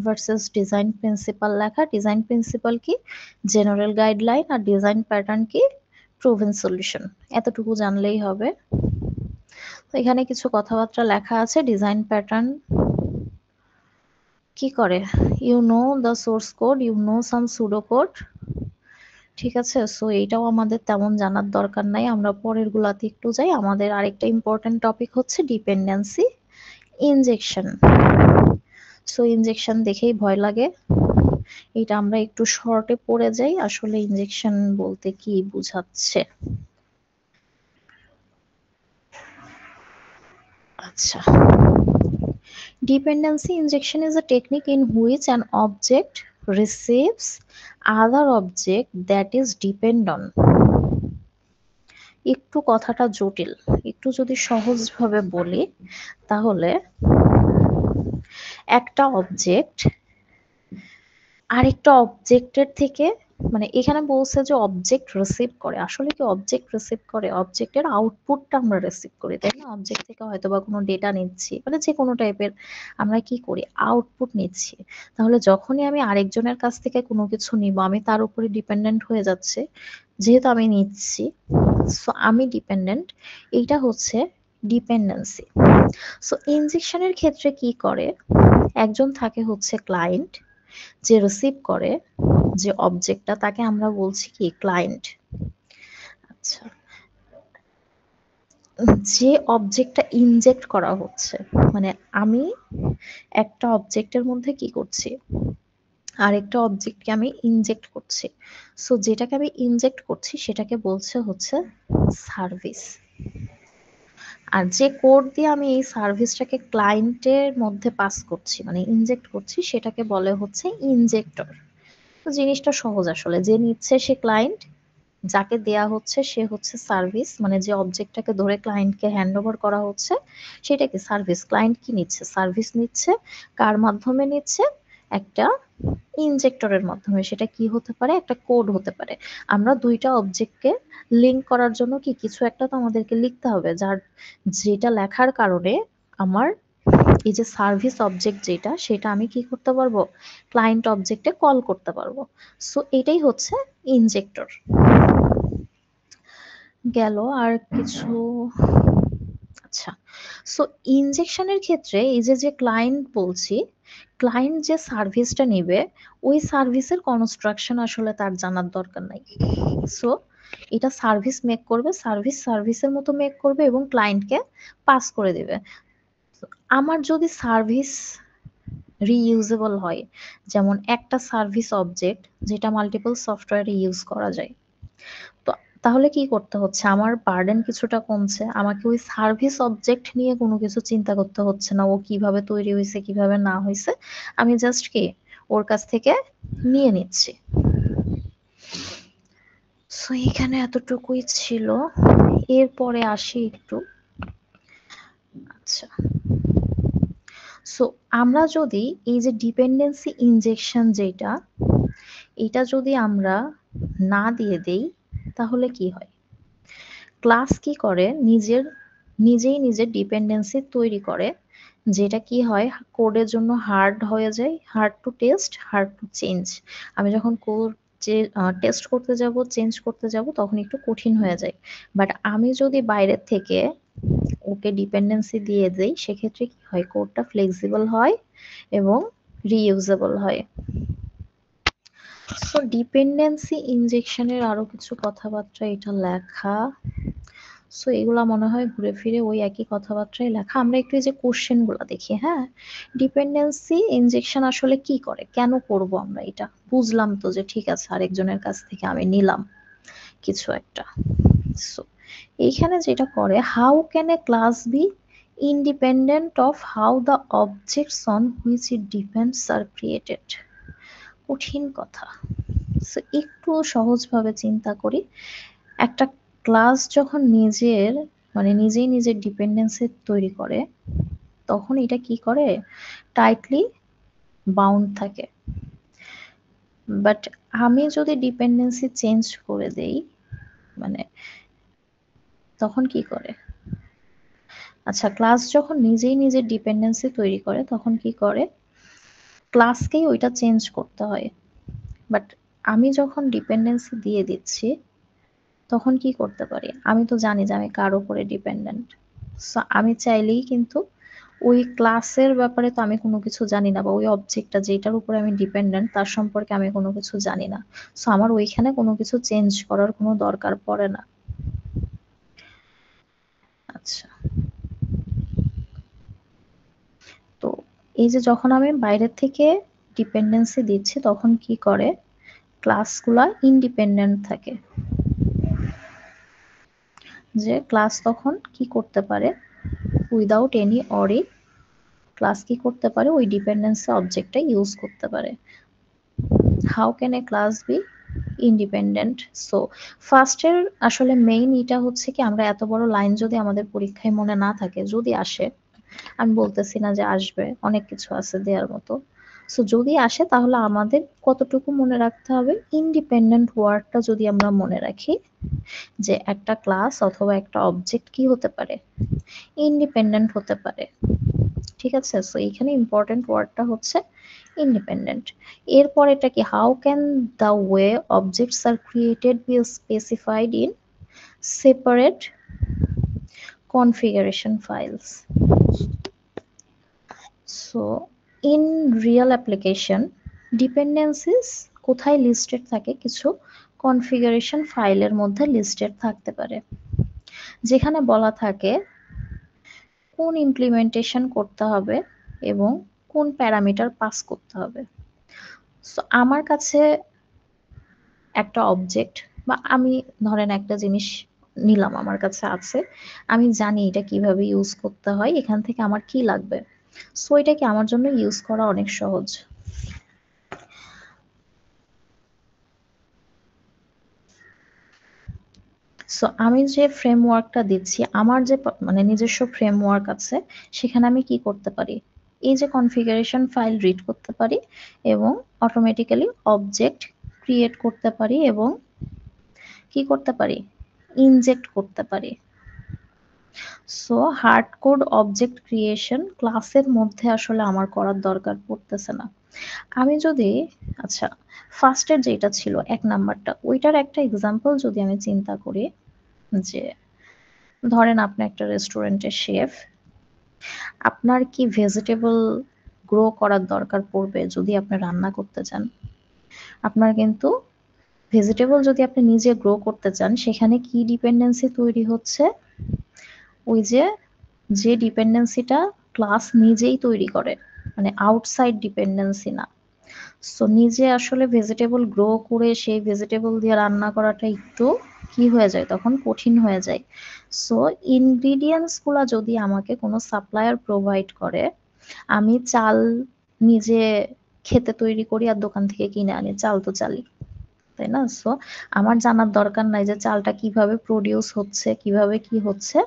versus design principal লেখা। ডিজাইন প্রিন্সিপাল কি জেনারেল গাইডলাইন, আর ডিজাইন প্যাটার্ন কি প্রুভেন সলিউশন। এতটুকু জানলেই হবে। তো এখানে কিছু কথাবার্তা লেখা আছে। ডিজাইন প্যাটার্ন কি করে, you know the source code, you know some pseudo code, ঠিক আছে। সো এইটাও আমাদের তেমন জানার দরকার নাই, আমরা পরের গুলাতে একটু যাই। আমাদের আরেকটা ইম্পর্টেন্ট টপিক হচ্ছে ডিপেন্ডেন্সি ইনজেকশন। সো ইনজেকশন দেখেই ভয় লাগে, এটা আমরা একটু শর্টে পড়ে যাই আসলে ইনজেকশন বলতে কি বোঝাচ্ছে। আচ্ছা, dependency injection is a technique in which an object receives other object that is depend on। একটু কথাটা জটিল, একটু যদি সহজভাবে বলি তাহলে একটা অবজেক্ট আরেকটা অবজেক্টের থেকে, মানে এখানে বলছে যে অবজেক্ট রিসিভ করে, আসলে কি অবজেক্ট রিসিভ করে, অবজেক্টের আউটপুটটা আমরা রিসিভ করি, তাই না। অবজেক্ট থেকে হয়তো বা কোনো ডেটা নিচ্ছি, মানে যে কোনো টাইপের আমরা কি করি আউটপুট নিচ্ছি। তাহলে যখনই আমি আরেকজনের কাছ থেকে কোনো কিছু নিব আমি তার উপরে ডিপেন্ডেন্ট হয়ে যাচ্ছে, যেহেতু আমি নিচ্ছি সো আমি ডিপেন্ডেন্ট। এইটা হচ্ছে ডিপেন্ডেন্সি। সো ইনজেকশনের ক্ষেত্রে কি করে, একজন থাকে হচ্ছে ক্লায়েন্ট, যে রিসিভ করে যে অবজেক্টটা তাকে আমরা বলছি কি ক্লায়েন্ট। আচ্ছা, যে অবজেক্টটা ইনজেক্ট করা হচ্ছে, মানে আমি একটা অবজেক্টের মধ্যে কি করছি আরেকটা অবজেক্টকে আমি ইনজেক্ট করছি। সো যেটাকে আমি ইনজেক্ট করছি সেটাকে বলছে হচ্ছে সার্ভিস। আর যে কোড দিয়ে আমি এই সার্ভিসটাকে ক্লায়েন্টের মধ্যে পাস করছি মানে ইনজেক্ট করছি সেটাকে বলে হচ্ছে ইনজেক্টর। তো জিনিসটা সহজ আসলে, যে নিচ্ছে সে ক্লায়েন্ট, যাকে দেয়া হচ্ছে সে হচ্ছে সার্ভিস, মানে যে অবজেক্টটাকে ধরে ক্লায়েন্টকে হ্যান্ড ওভার করা হচ্ছে সেটাকে সার্ভিস। ক্লায়েন্ট কি নিচ্ছে? সার্ভিস নিচ্ছে। কার মাধ্যমে নিচ্ছে? একটা ইনজেক্টরের মাধ্যমে। সেটা কি হতে পারে? একটা কোড হতে পারে। আমরা দুইটা অবজেক্টকে লিঙ্ক করার জন্য কি কিছু একটা তো আমাদেরকে লিখতে হবে, যেটা লেখার কারণে আমার এই যে সার্ভিস অবজেক্ট যেটা, সেটা আমি কি করতে পারবো? ক্লায়েন্ট অবজেক্টে কল করতে পারবো। সো এটাই হচ্ছে ইনজেক্টর। গেল আর কিছু। আচ্ছা, সো ইনজেকশনের ক্ষেত্রে এই যে ক্লায়েন্ট বলছি, ক্লায়েন্ট যে সার্ভিসটা নেবে ওই সার্ভিসের কনস্ট্রাকশন আসলে তার জানার দরকার নাই। সো এটা সার্ভিস মেক করবে, সার্ভিসের মতো মেক করবে এবং ক্লায়েন্টকে পাস করে দেবে। আমার যদি সার্ভিস রিইউজেবল হয়, যেমন একটা সার্ভিস অবজেক্ট যেটা মাল্টিপল সফটওয়্যারে ইউজ করা যায়, তো তাহলে কি করতে হচ্ছে? আমার বার্ডেন কিছুটা কমছে। আমাকে ওই সার্ভিস অবজেক্ট নিয়ে কোনো কিছু চিন্তা করতে হচ্ছে না, ও কিভাবে তৈরি হয়েছে কিভাবে না হয়েছে। আমি জাস্ট কি ওর কাছ থেকে নিয়ে নিচ্ছি। সো এখানে এতটুকুই ছিল। এরপরে আসি একটু। আচ্ছা, সো আমরা যদি এই যে ডিপেন্ডেন্সি ইনজেকশন যেটা, এটা যদি আমরা না দিয়ে দেই তাহলে কি হয়? ক্লাস কি করে? নিজেই নিজের ডিপেন্ডেন্সি তৈরি করে, যেটা কি হয় কোডের জন্য হার্ড হয়ে যায়, hard to test, hard to change. আমি যখন কোড যে টেস্ট করতে যাব, চেঞ্জ করতে যাব, তখন একটু কঠিন হয়ে যায়। বাট আমি যদি বাইরের থেকে ওকে ডিপেন্ডেন্সি দিয়ে দেই, সেক্ষেত্রে কি হয়? কোডটা ফ্লেক্সিবল হয় এবং রিইউজেবল হয়। সো ডিপেন্ডেন্সি ইনজেকশনের আরো কিছু কথাবার্তা এটা লেখা। সো এগুলা মনে হয় ঘুরে ফিরে ওই একই কথাবার্তাই লেখা। আমরা একটু এই যে কোশ্চেন গুলা দেখি। হ্যাঁ, ডিপেন্ডেন্সি ইনজেকশন আসলে কি করে, কেন করব আমরা এটা? বুঝলাম তো যে ঠিক আছে আরেকজনের কাছ থেকে আমি নিলাম কিছু একটা। সো এইখানে যেটা করে, how can A class B independent of how the objects on which it depends R created. কঠিন কথা। সো একটু সহজভাবে চিন্তা করি। একটা ক্লাস যখন নিজেই নিজের ডিপেন্ডেন্সি তৈরি করে, তখন এটা কি করে? টাইটলি বাউন্ড থাকে। বাট আমি যদি ডিপেন্ডেন্সি চেঞ্জ করে দেই, মানে তখন কি করে? আচ্ছা, ক্লাস যখন নিজেই নিজের ডিপেন্ডেন্সি তৈরি করে তখন কি করে? ক্লাসকেই ওইটা চেঞ্জ করতে হয়। বাট আমি যখন ডিপেন্ডেন্সি দিয়ে দিচ্ছি তখন কি করতে পারি? আমি তো জানি যে আমি কার উপরে ডিপেন্ডেন্ট। সো আমি চাইলেই কিন্তু ওই ক্লাসের ব্যাপারে তো আমি কোনো কিছু জানি না, বা ওই অবজেক্টটা যেটার উপরে আমি ডিপেন্ডেন্ট তার সম্পর্কে আমি কোনো কিছু জানি না। সো আমার ওইখানে কোনো কিছু চেঞ্জ করার কোনো দরকার পড়ে না। আচ্ছা, তো এই যে যখন আমি বাইরের থেকে ডিপেন্ডেন্সি দিচ্ছি তখন কি করে? ক্লাসগুলা ইন্ডিপেন্ডেন্ট থাকে। যে ক্লাস তখন কি করতে পারে? উইদাউট এনি অরি ক্লাস কি করতে পারে? ওই ডিপেন্ডেন্সি অবজেক্টটা ইউজ করতে পারে। How can A class B independent? So ফার্স্টের আসলে মেইন এটা হচ্ছে কি, আমরা এত বড় লাইন যদি আমাদের পরীক্ষায় মনে না থাকে, যদি আসে, আমি বলতেছি না যে আসবে, অনেক কিছু আছে দেওয়ার মতো। সো যদি আসে তাহলে আমাদের কতটুকু মনে রাখতে হবে? ইন্ডিপেন্ডেন্ট ওয়ার্ডটা যদি আমরা মনে রাখি, যে একটা ক্লাস অথবা একটা অবজেক্ট কি হতে পারে? ইন্ডিপেন্ডেন্ট হতে পারে। ঠিক আছে, সো এইখানে ইম্পর্টেন্ট ওয়ার্ডটা হচ্ছে ইন্ডিপেন্ডেন্ট। এরপর এটা কি, how can the way objects are created be specified in separate configuration files? So in real application dependencies কোথায় লিস্টেড থাকে? কিছু কনফিগারেশন ফাইলের মধ্যে লিস্টেড থাকতে পারে, যেখানে বলা থাকে কোন ইমপ্লিমেন্টেশন করতে হবে এবং কোন প্যারামিটার পাস করতে হবে। সো আমার কাছে একটা অবজেক্ট, বা আমি ধরেন একটা জিনিস নিলাম, আমার কাছে আছে, আমি জানি এটা কিভাবে ইউজ করতে হয়, এখান থেকে আমার কি লাগবে। সো এটা কি আমার জন্য ইউজ করা অনেক সহজ। সো আমি যে ফ্রেমওয়ার্কটা দিচ্ছি, আমার যে মানে নিজস্ব ফ্রেমওয়ার্ক আছে, সেখানে আমি কি করতে পারি, এই যে কনফিগারেশন ফাইল রিড করতে পারি এবং অটোমেটিক্যালি অবজেক্ট ক্রিয়েট করতে পারি এবং কি করতে পারি, ইনজেক্ট করতে পারি। So hard code object creation ক্লাসের মধ্যে আসলে আমার করার দরকার পড়তেছে না। আমি যদি আচ্ছা ফার্স্টের যেটা ছিল ১ নাম্বারটা, ওইটার একটা এক্সাম্পল যদি আমি চিন্তা করি, যে ধরেন আপনি একটা রেস্টুরেন্টের শেফ, আপনার কি ভেজিটেবল গ্রো করার দরকার পড়বে যদি আপনি রান্না করতে চান? আপনার কিন্তু ভেজিটেবল যদি আপনি নিজে গ্রো করতে চান, সেখানে কি ডিপেন্ডেন্সি তৈরি হচ্ছে, ওই যে ডিপেন্ডেন্সিটা ক্লাস নিজেই তৈরি করে, মানে আউটসাইড ডিপেন্ডেন্সি না। সো নিজে আসলে ভেজিটেবল গ্রো করে সেই ভেজিটেবল দিয়ে রান্না করাটা একটু কি হয়ে যায়, তখন কঠিন হয়ে যায়। সো ইনগ্রিডিয়েন্টসগুলা যদি আমাকে কোনো সাপ্লায়ার প্রোভাইড করে, আমি চাল নিজে খেতে তৈরি করি আর দোকান থেকে কিনে আনি, চাল তো চালই, তাই না? সো আমার জানার দরকার নাই যে চালটা কিভাবে প্রডিউস হচ্ছে, কিভাবে কি হচ্ছে,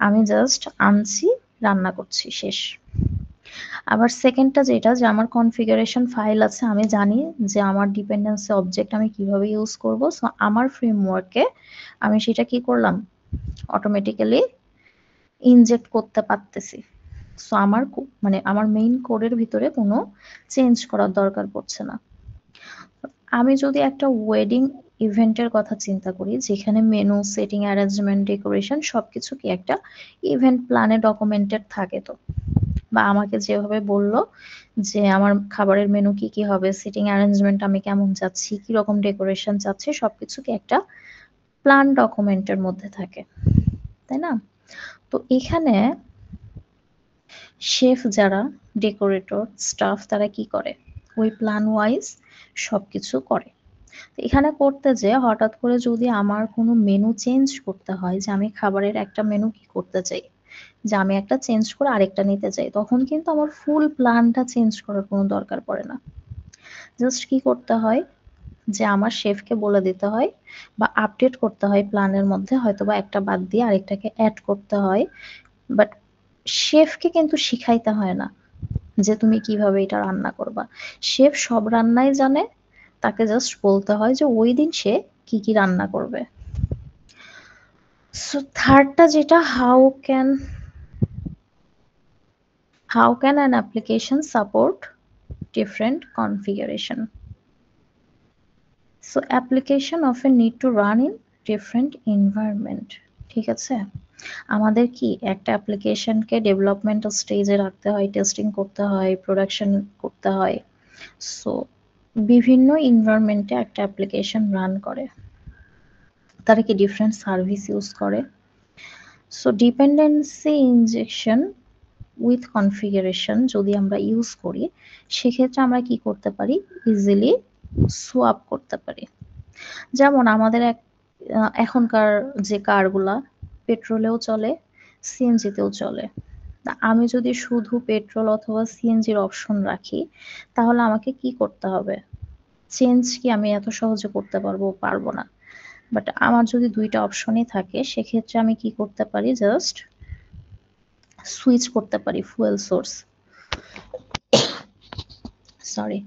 আমি জাস্ট আনছি, রান্না করছি, শেষ। আবার সেকেন্ডটা যেটা, যে আমার কনফিগারেশন ফাইল আছে, আমি জানি যে আমার ডিপেন্ডেন্সি অবজেক্ট আমি কিভাবে ইউজ করব। সো আমার ফ্রেমওয়ার্কে আমি সেটা কি করলাম, অটোমেটিক্যালি ইনজেক্ট করতে পারতেছি। সো আমার মানে আমার মেইন কোডের ভিতরে কোনো চেঞ্জ করার দরকার পড়ছে না। আমি যদি একটা ওয়েডিং ইভেন্টের কথা চিন্তা করি, যেখানে মেনু, সেটিং, অ্যারেঞ্জমেন্ট, ডেকোরেশন সবকিছু কি একটা ইভেন্ট প্ল্যানে ডকুমেন্টেড থাকে, তো বা আমাকে যেভাবে বলল যে আমার খাবারের মেনু কি কি হবে, সিটিং অ্যারেঞ্জমেন্ট আমি কেমন চাচ্ছি, কি রকম ডেকোরেশন চাচ্ছি, সবকিছু কি একটা প্ল্যান ডকুমেন্টের মধ্যে থাকে, তাই না? তো এখানে শেফ যারা, ডেকোরেটর, স্টাফ, তারা কি করে, ওই প্ল্যান ওয়াইজ সবকিছু করে। এখানে করতে যে হঠাৎ করে যদি আমার কোনো মেনু চেঞ্জ করতে হয়, যে আমি খাবারের একটা মেনু কি করতে চাই, যে আমি একটা চেঞ্জ করে আরেকটা নিতে চাই, তখন কিন্তু আমার ফুল প্ল্যানটা চেঞ্জ করার কোনো দরকার পড়ে না। জাস্ট কি করতে হয়, যে আমার শেফকে বলে দিতে হয় বা আপডেট করতে হয় প্ল্যানের মধ্যে, হয়তোবা একটা বাদ দিয়ে আরেকটাকে অ্যাড করতে হয়। বাট শেফকে কিন্তু শিখাইতে হয় না যে তুমি কিভাবে এটা রান্না করবা। শেফ সব রান্নাই জানে, তাকে জাস্ট বলতে হয় যে ওই দিন সে কি কি রান্না করবে। সো থার্ডটা যেটা, how can an application support different configuration? So application often need to run in different environment, ঠিক আছে? আমাদের কি একটা অ্যাপ্লিকেশনকে ডেভেলপমেন্ট স্টেজে রাখতে হয়, টেস্টিং করতে হয়, প্রোডাকশন করতে হয়। সো বিভিন্ন এনভায়রনমেন্টে একটা অ্যাপ্লিকেশন রান করে, তারা কি ডিফারেন্ট সার্ভিস ইউজ করে। So dependency injection with configuration যদি আমরা ইউজ করি, সেক্ষেত্রে আমরা কি করতে পারি, ইজিলি সোয়াপ করতে পারি। যেমন আমাদের এখনকার যে কারগুলা পেট্রোলেও চলে, সিএনজিতেও চলে। আমি যদি শুধু পেট্রোল অথবা সিএনজির অপশন রাখি, তাহলে আমাকে কি করতে হবে, চেঞ্জ কি আমি এত সহজে করতে পারবো? পারবো না। বাট আমার যদি দুইটা অপশনই থাকে, সেক্ষেত্রে আমি কি করতে পারি, জাস্ট সুইচ করতে পারি ফুয়েল সোর্স, সরি।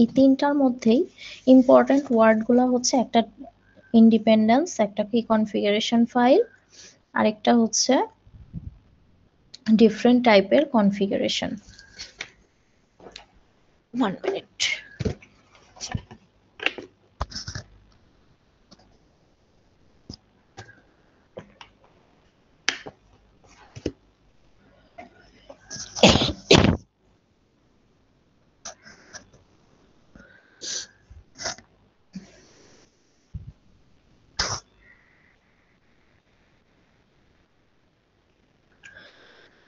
এই তিনটার মধ্যেই ইম্পর্টেন্ট ওয়ার্ডগুলো হচ্ছে, একটা ইন্ডিপেন্ডেন্স, একটা কি কনফিগারেশন ফাইল, আরেকটা হচ্ছে ডিফারেন্ট টাইপের কনফিগারেশন। 1 মিনিট।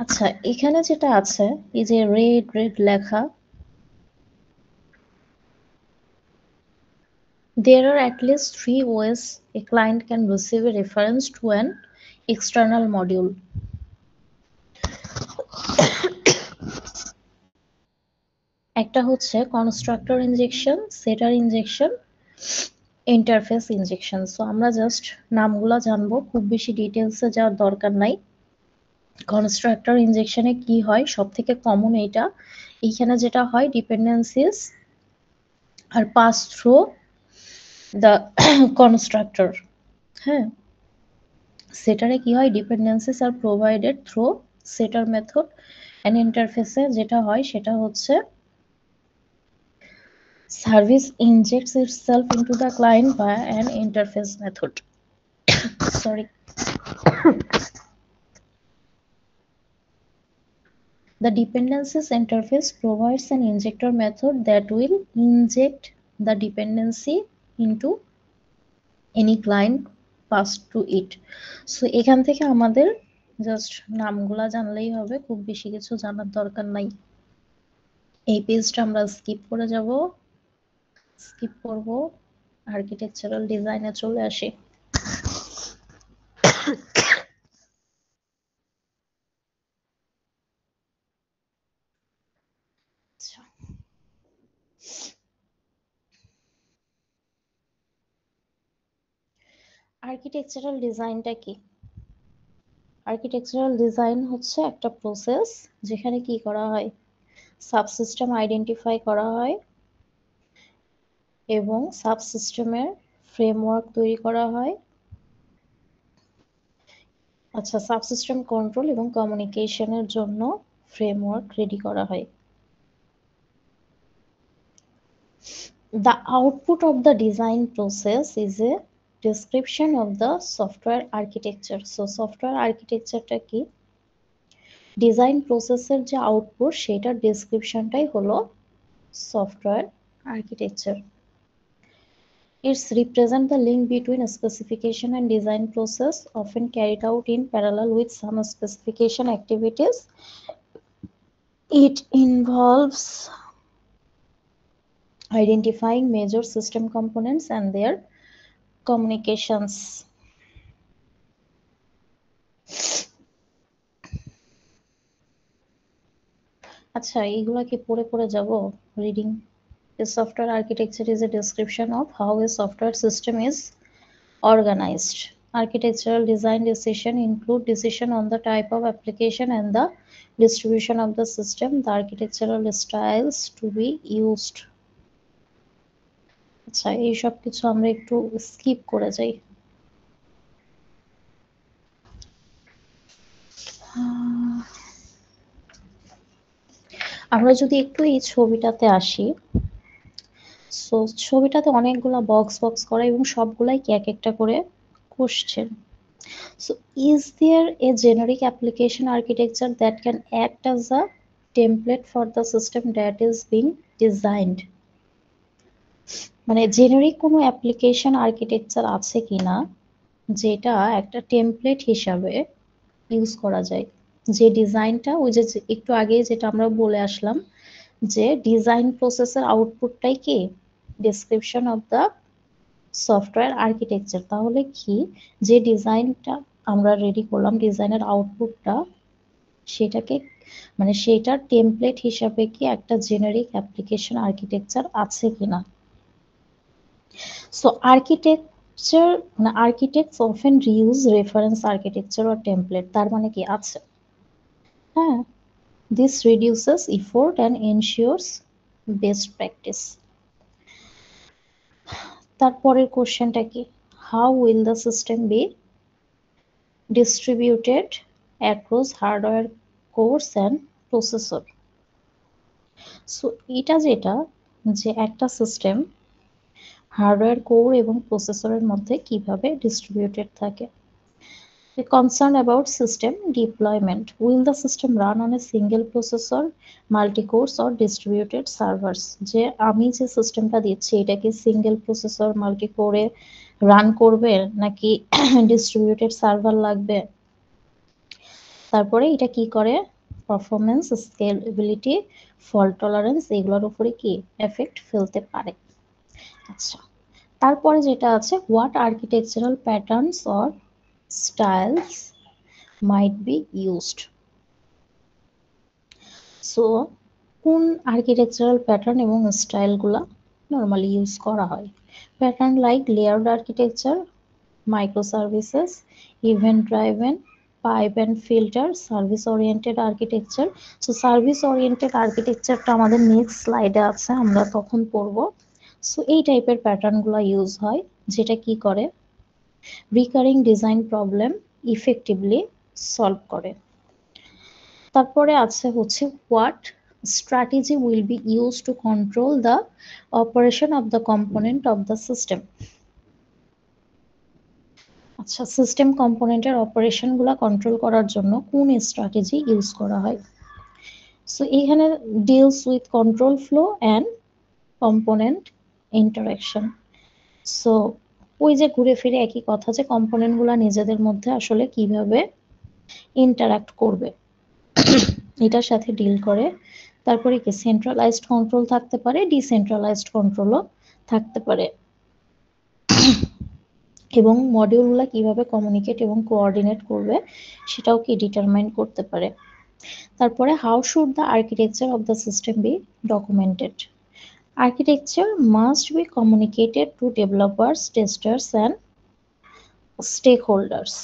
আচ্ছা, এখানে যেটা আছে, এই যে রেড রেড লেখা, there are at least 3 ways a client can receive a reference to an external module. একটা হচ্ছে কনস্ট্রাক্টর ইনজেকশন, সেটার ইনজেকশন, ইন্টারফেস ইনজেকশন। সো আমরা জাস্ট নামগুলো জানবো, খুব বেশি ডিটেলসে যাওয়ার দরকার নাই। কনস্ট্রাক্টর ইনজেকশনে কি হয়, সব থেকে কমন এইটা। এইখানে যেটা হয়, dependencies are pass through the constructor. হ্যাঁ, সেটারে কি হয়, dependencies are provided through setter method, and ইন্টারফেসে যেটা হয় সেটা হচ্ছে service injects itself into the client via an interface method. Sorry. The dependencies interface provides an injector method that will inject the dependency into any client passed to it. So এখান থেকে আমাদের জাস্ট নামগুলা জানলেই হবে, খুব বেশি কিছু জানার দরকার নাই। এই পেজটা আমরা স্কিপ করে যাব, স্কিপ করব, আর্কিটেকচারাল ডিজাইনে চলে আসি। আর্কিটেকচারাল ডিজাইনটা কি? আর্কিটেকচারাল ডিজাইন হচ্ছে একটা প্রসেস যেখানে কি করা হয়, সাবসিস্টেম আইডেন্টিফাই করা হয় এবং সাবসিস্টেমের ফ্রেমওয়ার্ক তৈরি করা হয়। আচ্ছা, সাবসিস্টেম কন্ট্রোল এবং কমিউনিকেশনের জন্য ফ্রেমওয়ার্ক রেডি করা হয়। The output of the design process is a description of the software architecture. So software architectureটা কি? ডিজাইন প্রসেসের যে আউটপুট সেটার ডেসক্রিপশনটাই হলো software architecture. It's represent the link between a specification and design process, often carried out in parallel with some specification activities. It involves identifying major system components and their communications. আচ্ছা, এইগুলা কি পড়ে পড়ে যাব reading? A software architecture is a description of how a software system is organized. Architectural design decisions include decision on the type of application and the distribution of the system, the architectural styles to be used. আচ্ছা, এই সব কিছু আমরা একটু স্কিপ করে যাই। আমরা যদি একটু এই ছবিটাতে আসি, সো ছবিটাতে অনেকগুলা বক্স বক্স করা এবং সবগুলাই কি এক একটা করে question. So is there a generic application architecture that can act as a template for the system that is being designed? মানে জেনারিক কোনো অ্যাপ্লিকেশন আর্কিটেকচার আছে কিনা যেটা একটা টেমপ্লেট হিসাবে ইউজ করা যায়, যে ডিজাইনটা ওই যে একটু আগে যেটা আমরা বলে আসলাম যে ডিজাইন প্রসেসের আউটপুটটাই কি description of the software architecture. তাহলে কি, যে ডিজাইনটা আমরা রেডি করলাম, ডিজাইনের আউটপুটটা, সেটাকে মানে সেটার টেমপ্লেট হিসাবে কি একটা জেনারিক অ্যাপ্লিকেশন আর্কিটেকচার আছে কিনা। সো আর্কিটেকচার মানে architects often reuse reference architecture or template, তার মানে কি আছে। হ্যাঁ, this reduces effort and ensures best practice. তারপরের কোশ্চেনটা কি, how will the system be distributed across hardware cores and processor. So এটা যেটা, যে একটা সিস্টেম হার্ডওয়্যার কোর এবং প্রসেসরের মধ্যে কিভাবে ডিস্ট্রিবিউটেড থাকে। Concern about system deployment. Will the system run on a single processor, multi-cores or distributed servers? যে আমি যে সিস্টেমটা দিচ্ছি এটা কি সিঙ্গেল প্রসেসর মাল্টি কোরে রান করবে নাকি ডিস্ট্রিবিউটেড সার্ভার লাগবে। তারপরে এটা কি করে, পারফরমেন্স, স্কেলেবিলিটি, ফল্ট টলারেন্স, এগুলোর উপরে কি এফেক্ট ফেলতে পারে। আচ্ছা, তারপরে যেটা আছে, what architectural patterns or styles might be used. So কোন আর্কিটেকচারাল প্যাটার্ন এবং স্টাইলগুলা নর্মালি ইউজ করা হয়? Pattern like layered architecture, microservices, event-driven, pipe and filter, service-oriented architecture. So service-oriented architectureটা আমাদের নেক্সট স্লাইডে আছে, আমরা তখন পড়ব। সো এই টাইপের প্যাটার্নগুলো ইউজ হয়, যেটা কি করে recurring design problem effectively solve করে। তারপরে আছে হচ্ছে what strategy will be used to control the operation of the component of the system. আচ্ছা, সিস্টেম কম্পোনেন্টের অপারেশনগুলো কন্ট্রোল করার জন্য কোন স্ট্র্যাটেজি ইউজ করা হয়? সো এখানে deals with control flow and component interaction. So ওই যে ঘুরে ফিরে একই কথা, যে কম্পোনেন্টগুলো নিজেদের মধ্যে আসলে কিভাবে ইন্টারাক্ট করবে এটার সাথে ডিল করে। তারপরে কি সেন্ট্রালাইজড কন্ট্রোল থাকতে পারে, ডিসেন্ট্রালাইজড কন্ট্রোলও থাকতে পারে, এবং মডিউলগুলো কিভাবে কমিউনিকেট এবং কোঅর্ডিনেট করবে সেটাও কি ডিটারমাইন করতে পারে। তারপরে how should the architecture of the system be documented? Architecture must be communicated to developers, testers and stakeholders.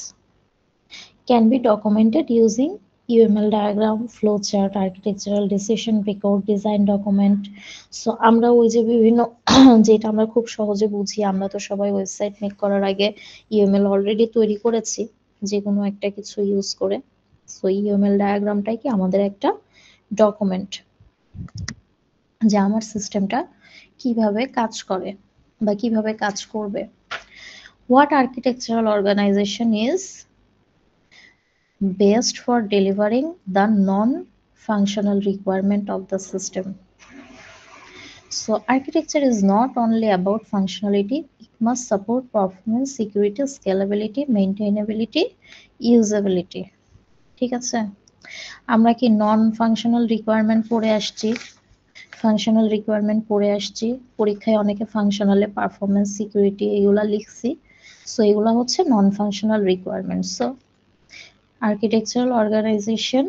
Can be documented using UML diagram, flowchart, architectural decision record, design document. So আমরা ওই যে বিভিন্ন যেটা আমরা খুব সহজে বুঝি, আমরা তো সবাই ওয়েবসাইট মেক করার আগে UML অলরেডি তৈরি করেছি যে কোনো একটা কিছু ইউজ করে। সো UML ডায়াগ্রামটাই কি আমাদের একটা ডকুমেন্ট, যে আমার সিস্টেমটা কিভাবে কাজ করে বা কিভাবে কাজ করবে। What architectural organization is best for delivering the non-functional requirement of the system? So architecture is not only about functionality, it must support performance, security, scalability, maintainability, usability. ঠিক আছে, আমরা কি নন ফাংশনাল রিকোয়ারমেন্ট পড়ে আসছি, ফাংশনাল রিকোয়ারমেন্ট পড়ে আসছি, পরীক্ষায় অনেকে ফাংশনালে পারফরমেন্স, সিকিউরিটি এগুলা লিখছি। সো এগুলা হচ্ছে non functional requirement. So architectural organization,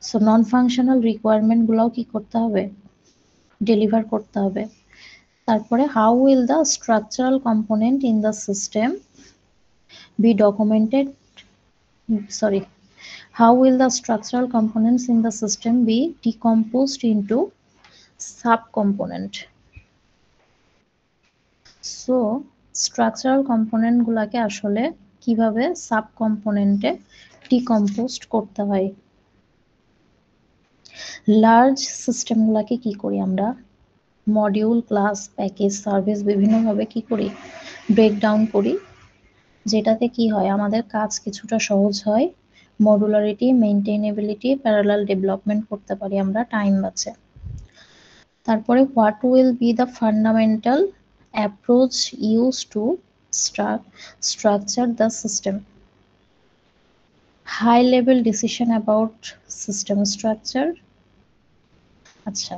so non functional requirement গুলাও কি করতে হবে, ডেলিভার করতে হবে। তারপরে how will the structural component in the system be documented, sorry, how will the structural components in the system be decomposed into subcomponent? So structural component গুলাকে আসলে কিভাবে সাব কম্পোনেন্টে ডিকম্পোজড করতে হয়। লার্জ সিস্টেম গুলাকে কি করি আমরা, মডিউল, ক্লাস, প্যাকেজ, সার্ভিস বিভিন্নভাবে কি করি, ব্রেকডাউন করি, যেটাতে কি হয় আমাদের কাজ কিছুটা সহজ হয়, মডুলারিটি, মেইনটেইনেবিলিটি, প্যারালাল ডেভেলপমেন্ট করতে পারি আমরা, টাইম বাঁচে। তারপরে what will be the fundamental approach use to structure the system? High level decision about system structure. আচ্ছা,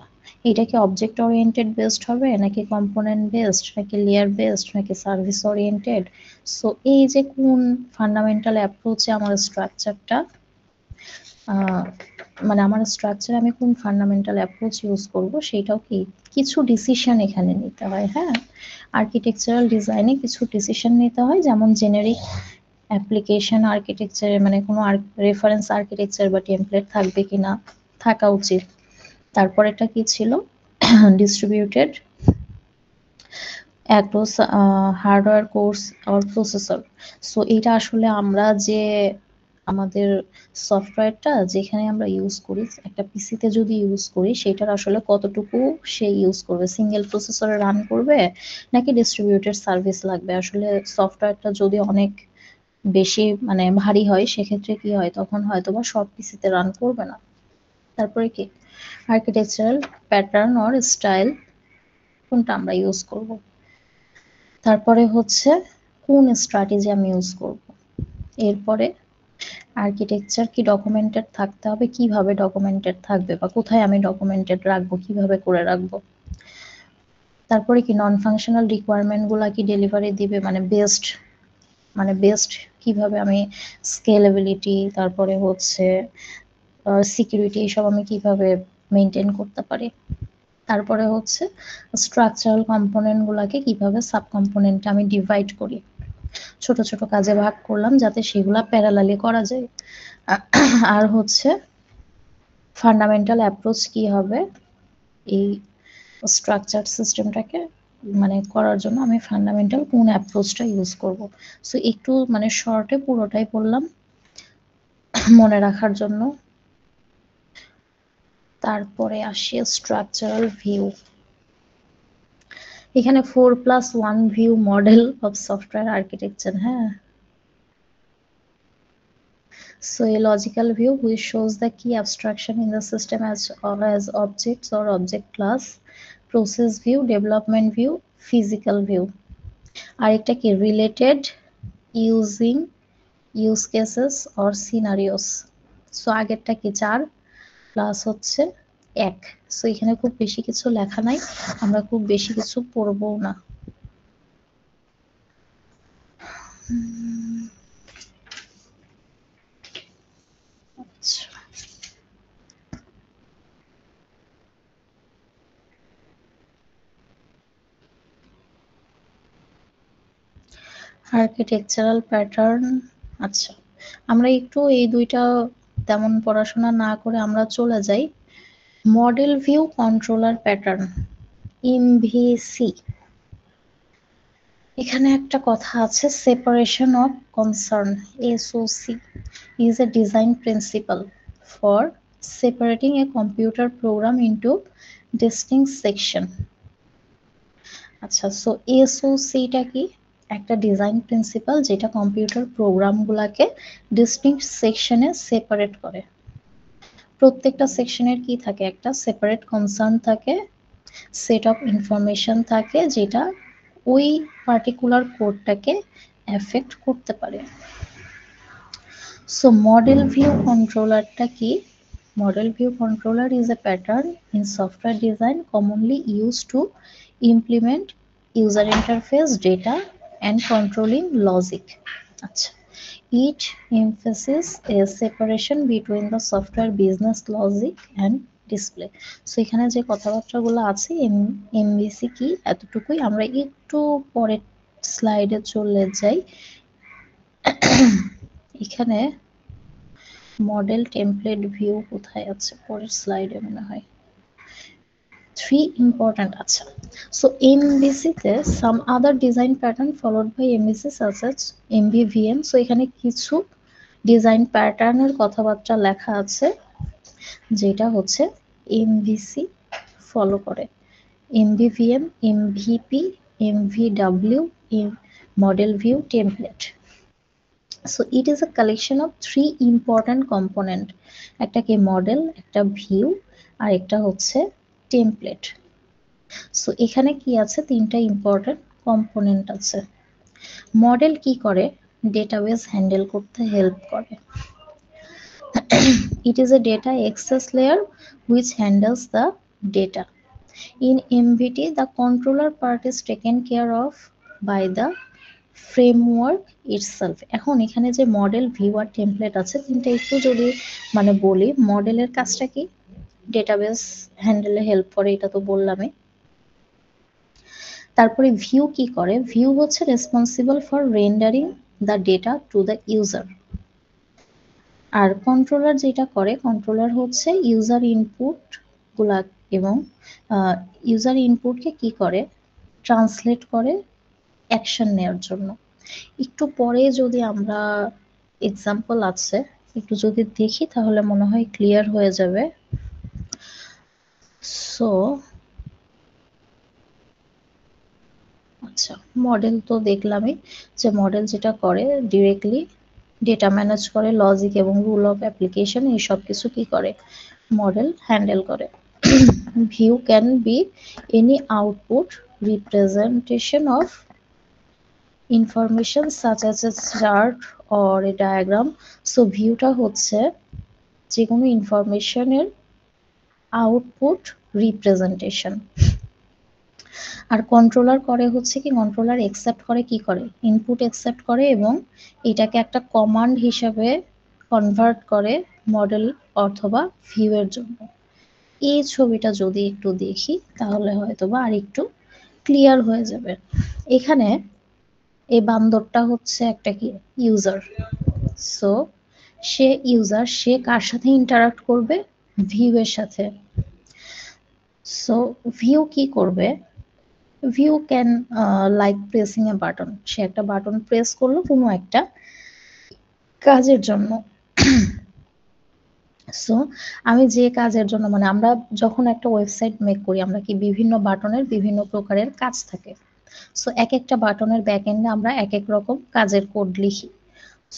এটা কি অবজেক্ট ওরিয়েন্টেড বেসড হবে, নাকি কম্পোনেন্ট বেসড, নাকি লেয়ার বেসড, নাকি সার্ভিস ওরিয়েন্টেড? সো এই যে কোন ফান্ডামেন্টাল অ্যাপ্রোচে আমার স্ট্রাকচারটা, মানে আমার স্ট্রাকচার আমি কোন ফান্ডামেন্টাল অ্যাপ্রোচ ইউজ করব, সেইটাও কি কিছু ডিসিশন এখানে নিতে হয়। হ্যাঁ, আর্কিটেকচারাল ডিজাইনে কিছু ডিসিশন নিতে হয়, যেমন জেনেরিক অ্যাপ্লিকেশন আর্কিটেকচারে মানে কোনো রেফারেন্স আর্কিটেকচার বা টেমপ্লেট থাকবে কিনা, থাকা উচিত। তারপর এটা কি ছিল, distributed across hardware course or processor. So এটা আসলে আমরা যে আমাদের সফটওয়্যারটা যেখানে আমরা ইউজ করি, একটা পিসিতে যদি ইউজ করি, সেটার আসলে কতটুকু সে ইউজ করবে, সিঙ্গেল প্রসেসরে রান করবে নাকি ডিস্ট্রিবিউটেড সার্ভিস লাগবে। আসলে সফটওয়্যারটা যদি অনেক বেশি মানে ভারী হয়, সেক্ষেত্রে কি হয়, তখন হয়তো বা সব পিসিতে রান করবে না। তারপরে কি আর্কিটেকচারাল প্যাটার্ন অর স্টাইল, কোনটা আমরা ইউজ করব। তারপরে হচ্ছে কোন স্ট্র্যাটেজি আমি ইউজ করব। এরপরে আর্কিটেকচার কি ডকুমেন্টেড থাকতে হবে, কিভাবে ডকুমেন্টেড থাকবে বা কোথায় আমি ডকুমেন্টেড রাখবো, কিভাবে করে রাখবো। তারপরে কি নন ফাংশনাল রিকোয়ারমেন্ট গুলা কি ডেলিভারি দিবে, মানে বেস্ট কিভাবে আমি স্কেলেবিলিটি, তারপরে হচ্ছে সিকিউরিটি এসব আমি কিভাবে মেনটেন করতে পারি। তারপরে হচ্ছে স্ট্রাকচারাল কম্পোনেন্টগুলোকে কিভাবে সাব কম্পোনেন্টে আমি ডিভাইড করি, ছোট ছোট কাজে ভাগ করলাম যাতে সেগুলা প্যারালালি করা যায়। আর হচ্ছে ফান্ডামেন্টাল অ্যাপ্রোচ কি হবে এই স্ট্রাকচার সিস্টেমটাকে মানে করার জন্য, আমি ফান্ডামেন্টাল কোন অ্যাপ্রোচটা ইউজ করব। সো একটু মানে শর্টে পুরোটাই বললাম মনে রাখার জন্য। তারপরে আসি স্ট্রাকচারাল ভিউ। এখানে 4+1 view model of software architecture. হ্যাঁ, so a logical view which shows the key abstraction in the system as objects or object class, process view, development view, physical view। আরেকটা কি related using use cases or scenarios। So আগেরটা কি 4 প্লাস হচ্ছে 1। সো এখানে খুব বেশি কিছু লেখা নাই, আমরা খুব বেশি কিছু পড়বো না। আচ্ছা, আর্কিটেকচারাল প্যাটার্ন। আচ্ছা, আমরা একটু এই দুইটা তেমন পড়াশোনা না করে আমরা চলে যাই model view controller pattern, MVC. এখানে একটা কথা আছে, separation of concern, SOC is a design principle for separating a computer program into distinct section। আচ্ছা, সো এসওসিটা কি? একটা ডিজাইন প্রিন্সিপাল যেটা কম্পিউটার প্রোগ্রামগুলোকে ডিস্টিংক্ট সেকশনে সেপারেট করে। প্রত্যেকটা সেকশনের কি থাকে? একটা সেপারেট কনসার্ন থাকে, সেট অফ ইনফরমেশন থাকে যেটা ওই পার্টিকুলার কোডটাকে এফেক্ট করতে পারে। সো মডেল ভিউ কন্ট্রোলারটা কি? Model view controller is a pattern in software design commonly used to implement user interface data and controlling logic। আচ্ছা, it emphasizes a separation between the software business logic and display। So এখানে যে কথাবার্তাগুলো আছে এমভিসি কি এতটুকুই। আমরা একটু পরের স্লাইডে চলে যাই। এখানে মডেল টেমপ্লেট ভিউ কোথায় আছে? পরের স্লাইডে মনে হয়। 3 important। আচ্ছা, সো এমভিসিতে some other design pattern followed by MVC such as MVVM. So এখানে কিছু ডিজাইন প্যাটার্নের কথাবার্তা লেখা আছে যেটা হচ্ছে এমভিসি ফলো করে। MVVM, MVP, MVW, model view, template. So it is a collection of 3 important component, একটা কি মডেল, একটা ভিউ আর একটা হচ্ছে টেমপ্লেট। সো এখানে কি আছে? 3টা ইম্পর্টেন্ট কম্পোনেন্ট আছে। মডেল কি করে? ডেটাবেস হ্যান্ডেল করতে হেল্প করে। It is a data access layer which handles the data. In MVT, the controller part is taken care of by the framework itself. এখন এখানে যে মডেল, ভিউ আর টেমপ্লেট আছে, তিনটা একটু যদি মানে বলি, মডেলের কাজটা কি? ডেটাবেস হ্যান্ডেলে হেল্প করে, এটা তো বললামই। তারপরে ভিউ কি করে? ভিউ হচ্ছে responsible for rendering the data to the user. আর কন্ট্রোলার যেটা করে, কন্ট্রোলার হচ্ছে ইউজার ইনপুট গুলা এবং ইউজার ইনপুটকে কি করে? ট্রান্সলেট করে অ্যাকশন নেওয়ার জন্য। একটু পরে যদি আমরা এক্সাম্পল আছে একটু যদি দেখি তাহলে মনে হয় ক্লিয়ার হয়ে যাবে। সো আচ্ছা, মডেল তো দেখলামই যে মডেল যেটা করে ডিরেক্টলি ডেটা ম্যানেজ করে, লজিক এবং রুল অফ অ্যাপ্লিকেশন এই সব কিছু কি করে? মডেল হ্যান্ডেল করে। View can be any output representation of information such as a chart or a diagram. So ভিউটা হচ্ছে যে কোনো ইনফরমেশনের আউটপুট রিপ্রেজেন্টেশন। আর কন্ট্রোলার করে হচ্ছে কি? কন্ট্রোলার একসেপ্ট করে, কি করে? ইনপুট একসেপ্ট করে এবং এটাকে একটা কমান্ড হিসাবে কনভার্ট করে মডেল অথবা ভিউ এর জন্য। এই ছবিটা যদি একটু দেখি তাহলে হয়তোবা আর একটু ক্লিয়ার হয়ে যাবে। এখানে এই বান্দরটা হচ্ছে একটা কি ইউজার। সো সে কার সাথে ইন্টারাক্ট করবে? ভিউ এর সাথে। সো ভিউ কি করবে? View can like pressing a button. সে একটা বাটন প্রেস করলো কোনো একটা কাজের জন্য। সো আমি যে কাজের জন্য মানে আমরা যখন একটা ওয়েবসাইট মেক করি আমরা কি বিভিন্ন বাটনের বিভিন্ন প্রকারের কাজ থাকে। সো এক একটা বাটনের ব্যাক এন্ডে আমরা এক এক রকম কাজের কোড লিখি।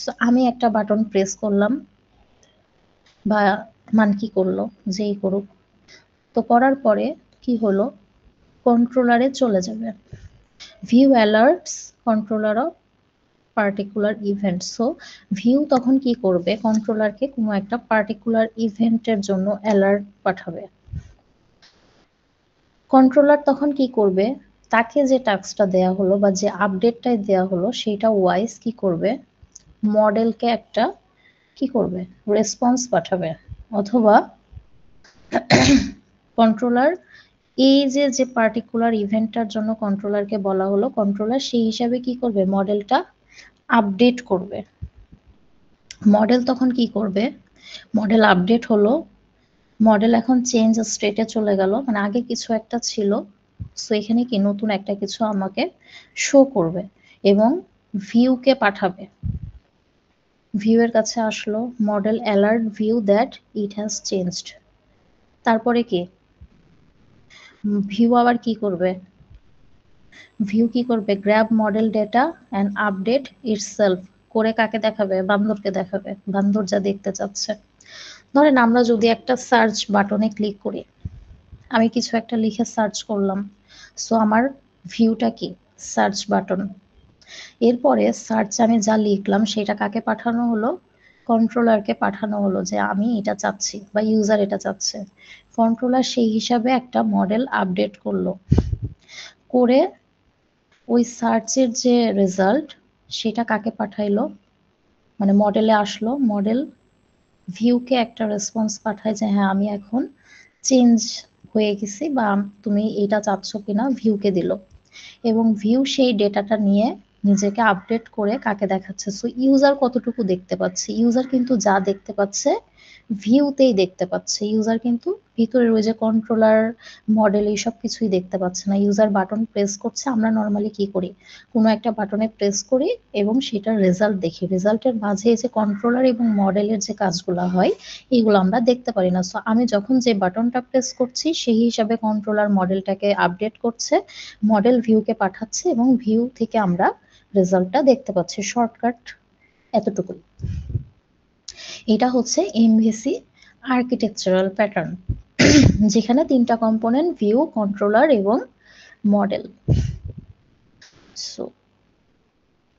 সো আমি একটা বাটন প্রেস করলাম বা মানকি করলো, যেই করুক। তো করার পরে কি হলো? কন্ট্রোলারে চলে যাবে। View alerts controller of particular event. So view তখন কি করবে? কন্ট্রোলারকে কোনো একটা পার্টিকুলার ইভেন্টের জন্য অ্যালার্ট পাঠাবে। কন্ট্রোলার তখন কি করবে? তাকে যে টাস্কটা দেয়া হলো বা যে আপডেটটাই দেয়া হলো সেটা ওয়াইজ কি করবে? মডেলকে একটা কি করবে? রেসপন্স পাঠাবে। অথবা কন্ট্রোলার এই যে পার্টিকুলার ইভেন্টটার জন্য কন্ট্রোলারকে বলা হলো, কন্ট্রোলার সেই হিসাবে কি করবে? মডেলটা আপডেট করবে। মডেল তখন কি করবে? মডেল আপডেট হলো, মডেল এখন চেঞ্জ স্টেটে চলে গেল, মানে আগে কিছু একটা ছিল। সো এখানে কি নতুন একটা কিছু আমাকে শো করবে এবং ভিউকে পাঠাবে। ভিউ এর কাছে আসলো, model alert view that it has changed. তারপরে কি? ভিউ আবার কি করবে? ভিউ কি করবে? Grab model data and update itself করে কাকে দেখাবে? বান্দরকে দেখাবে, বান্দর যা দেখতে চাচ্ছে। ধরেন আমরা যদি একটা সার্চ বাটনে ক্লিক করি, আমি কিছু একটা লিখে সার্চ করলাম। সো আমার ভিউটা কি? Search button. এরপরে সার্চ আমি যা লিখলাম সেটা কাকে পাঠানো হলো? কন্ট্রোলারকে পাঠানো হলো যে আমি এটা চাচ্ছি বা ইউজার এটা চাচ্ছে। কন্ট্রোলার সেই হিসাবে একটা মডেল আপডেট করলো, করে ওই সার্চের যে রেজাল্ট সেটা কাকে পাঠাইলো? মানে মডেলে আসলো, মডেল ভিউকে একটা রেসপন্স পাঠায় যে হ্যাঁ আমি এখন চেঞ্জ হয়ে গেছি বা তুমি এটা চাচ্ছ কিনা, ভিউকে দিল। এবং ভিউ সেই ডেটাটা নিয়ে নিজেকে আপডেট করে কাকে দেখাচ্ছে? সো ইউজার কতটুকু দেখতে পাচ্ছে? ইউজার কিন্তু যা দেখতে পাচ্ছে ভিউতেই দেখতে পাচ্ছে। ইউজার কিন্তু ভিতরের ওই যে কন্ট্রোলার মডেল এইসব কিছুই দেখতে পাচ্ছে না। ইউজার বাটন প্রেস করছে, আমরা নর্মালি কি করি? কোনো একটা বাটনে প্রেস করি এবং সেটার রেজাল্ট দেখি। রেজাল্টের মাঝে যে কন্ট্রোলার এবং মডেলের যে কাজগুলো হয় এগুলো আমরা দেখতে পারি না। সো আমি যখন যে বাটনটা প্রেস করছি সেই হিসাবে কন্ট্রোলার মডেলটাকে আপডেট করছে, মডেল ভিউকে পাঠাচ্ছে এবং ভিউ থেকে আমরা রেজাল্টটা দেখতে পাচ্ছি। শর্টকাট এতটুকুই। এটা হচ্ছে এমভিসি আর্কিটেকচারাল প্যাটার্ন, যেখানে তিনটা কম্পোনেন্ট ভিউ, কন্ট্রোলার এবং মডেল। সো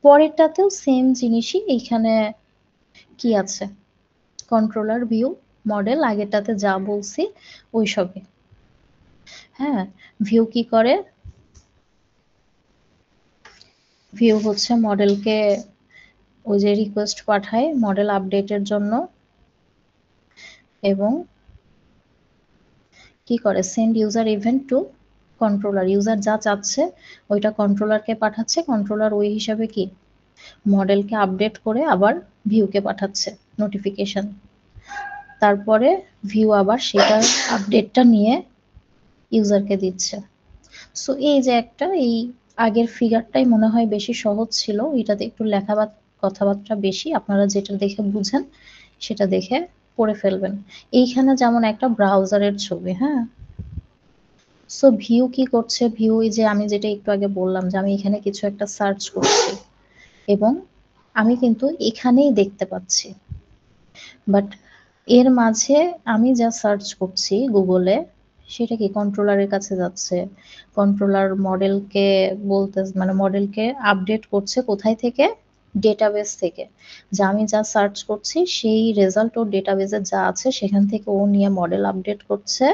পরেরটাতেও সেম জিনিসই, এইখানে কি আছে? কন্ট্রোলার, ভিউ, মডেল, আগেরটাতে যা বলছি ওই সবই। হ্যাঁ, ভিউ কি করে? ভিউ হচ্ছে মডেলকে ওই যে রিকোয়েস্ট পাঠায় মডেল আপডেটের জন্য এবং কি করে? Send user event to controller. User যা চাচ্ছে ওইটা কন্ট্রোলারকে পাঠাচ্ছে, কন্ট্রোলার ওই হিসাবে কি মডেলকে আপডেট করে আবার ভিউকে পাঠাচ্ছে নোটিফিকেশন। তারপরে ভিউ আবার সেটার আপডেটটা নিয়ে ইউজারকে দিচ্ছে। সো এই যে একটা, এই আগের ফিগারটাই মনে হয় বেশি সহজ ছিল, এটাতে একটু লেখা বা কথাবার্তা বেশি। আপনারা যেটা দেখে বুঝেন সেটা দেখে পড়ে ফেলবেন। এইখানে যেমন একটা ব্রাউজারের ছবি, হ্যাঁ। সো ভিউ কি করছে? ভিউ এই যে আমি যেটা একটু আগে বললাম যে আমি এখানে কিছু একটা সার্চ করছি এবং আমি কিন্তু এখানেই দেখতে পাচ্ছি, বাট এর মাঝে আমি যা সার্চ করছি গুগলে সেটা কি কন্ট্রোলারের কাছে যাচ্ছে। কন্ট্রোলার মডেলকে বলতে মানে মডেলকে আপডেট করছে কোথায় থেকে? ডেটাবেস থেকে। যে আমি যা সার্চ করছি সেই রেজাল্ট ও ডেটাবেসে যা আছে সেখান থেকে ও নিয়ে মডেল আপডেট করছে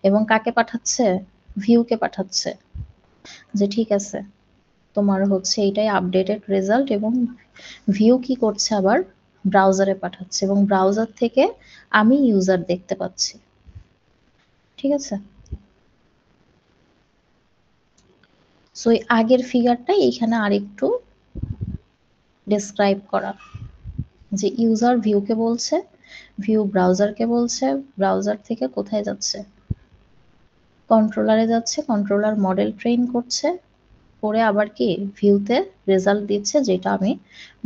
এবং কাকে পাঠাচ্ছে? ভিউকে পাঠাচ্ছে যে ঠিক আছে তোমার হচ্ছে এটাই আপডেটেড রেজাল্ট। এবং ভিউ কি করছে আবার? ব্রাউজারে পাঠাচ্ছে এবং ব্রাউজার থেকে আমি ইউজার দেখতে পাচ্ছি। ঠিক আছে? সো এই আগের ফিগারটা এইখানে আরেকটু ডেসক্রাইব করা, যে ইউজার ভিউকে বলছে, ভিউ ব্রাউজারকে বলছে, ব্রাউজার থেকে কোথায় যাচ্ছে, কন্ট্রোলারে যাচ্ছে, কন্ট্রোলার মডেল ট্রেন করছে, করে আবার কি ভিউতে রেজাল্ট দিচ্ছে যেটা আমি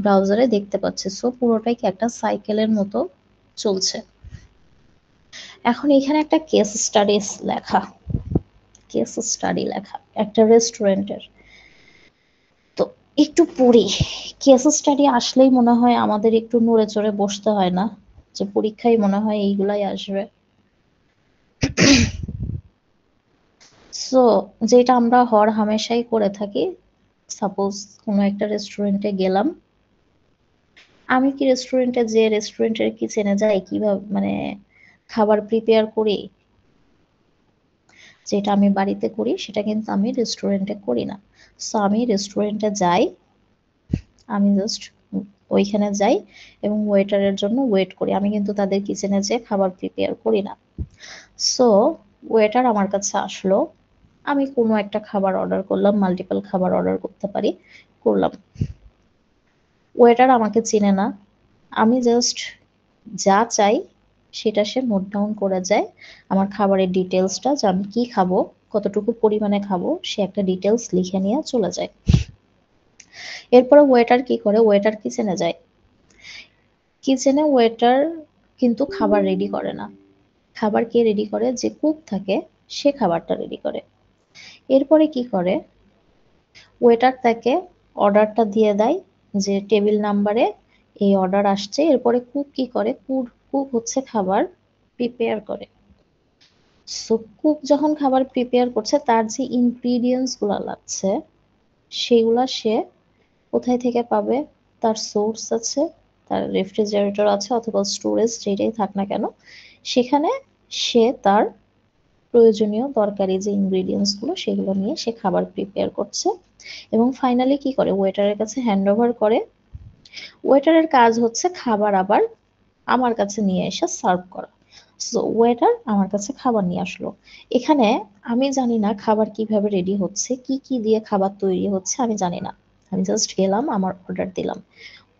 ব্রাউজারে দেখতে পাচ্ছি। সো পুরোটাই কি একটা সাইকেলের মতো চলছে। এখন এখানে একটা কেস স্টাডি লেখা, কেস স্টাডি লেখা একটা রেস্টুরেন্টের। তো একটু পড়ি। কেস স্টাডি আসলেই মনে হয় আমাদের একটু নড়ে চড়ে বসতে হয় না, যে পরীক্ষায় মনে হয় এইগুলাই আসবে। সো যেটা আমরা হর হামেশাই করে থাকি, সাপোজ কোনো একটা রেস্টুরেন্টে গেলাম, আমি কি রেস্টুরেন্টে যে রেস্টুরেন্টের কিচেনে যাই কিভাবে মানে খাবার প্রিপেয়ার করি, যেটা আমি বাড়িতে করি সেটা কিন্তু আমি রেস্টুরেন্টে করি না। সো আমি রেস্টুরেন্টে যাই, আমি জাস্ট ওইখানে যাই এবং ওয়েটারের জন্য ওয়েট করি, আমি কিন্তু তাদের কিচেনে যেয়ে খাবার প্রিপেয়ার করি না। সো ওয়েটার আমার কাছে আসলো, আমি কোনো একটা খাবার অর্ডার করলাম, মাল্টিপল খাবার অর্ডার করতে পারি, করলাম। ওয়েটার আমাকে চিনে না, আমি জাস্ট যা চাই সেটা সে নোট ডাউন করে যায়, আমার খাবারের ডিটেলসটা, যে আমি কি খাবো, কতটুকু পরিমাণে খাবো, সে একটা ডিটেলস লিখে নিয়ে চলে যায়। এরপরে ওয়েটার কি করে, ওয়েটার কিচেনে যায়, কিচেনে ওয়েটার কিন্তু খাবার রেডি করে না, খাবার কে রেডি করে, যে কুক থাকে সে খাবারটা রেডি করে। এরপরে কি করে, ওয়েটার তাকে অর্ডারটা দিয়ে দেয় যে টেবিল নাম্বারে এই অর্ডার আসছে। এরপরে কুক কি করে, কুক হচ্ছে খাবার প্রিপেয়ার করে। সো কুক যখন খাবার প্রিপেয়ার করছে, তার যে ইনগ্রিডিয়েন্টস গুলা লাগছে সেগুলা সে কোথায় থেকে পাবে, তার সোর্স আছে, তার রেফ্রিজারেটর আছে অথবা স্টোরেজ যেটাই থাক না কেন, সেখানে সে তার প্রয়োজনীয় দরকারি যে ইনগ্রিডিয়েন্টস গুলো সেগুলো নিয়ে সে খাবার প্রিপেয়ার করছে এবং ফাইনালি কি করে, ওয়েটারের কাছে হ্যান্ড ওভার করে। ওয়েটারের কাজ হচ্ছে খাবার আবার আমার কাছে নিয়ে এসে সার্ভ করা। সো ওয়েটার আমার কাছে খাবার নিয়ে আসলো, এখানে আমি জানি না খাবার কিভাবে রেডি হচ্ছে, কি কি দিয়ে খাবার তৈরি হচ্ছে আমি জানি না, আমি জাস্ট গেলাম, আমার অর্ডার দিলাম।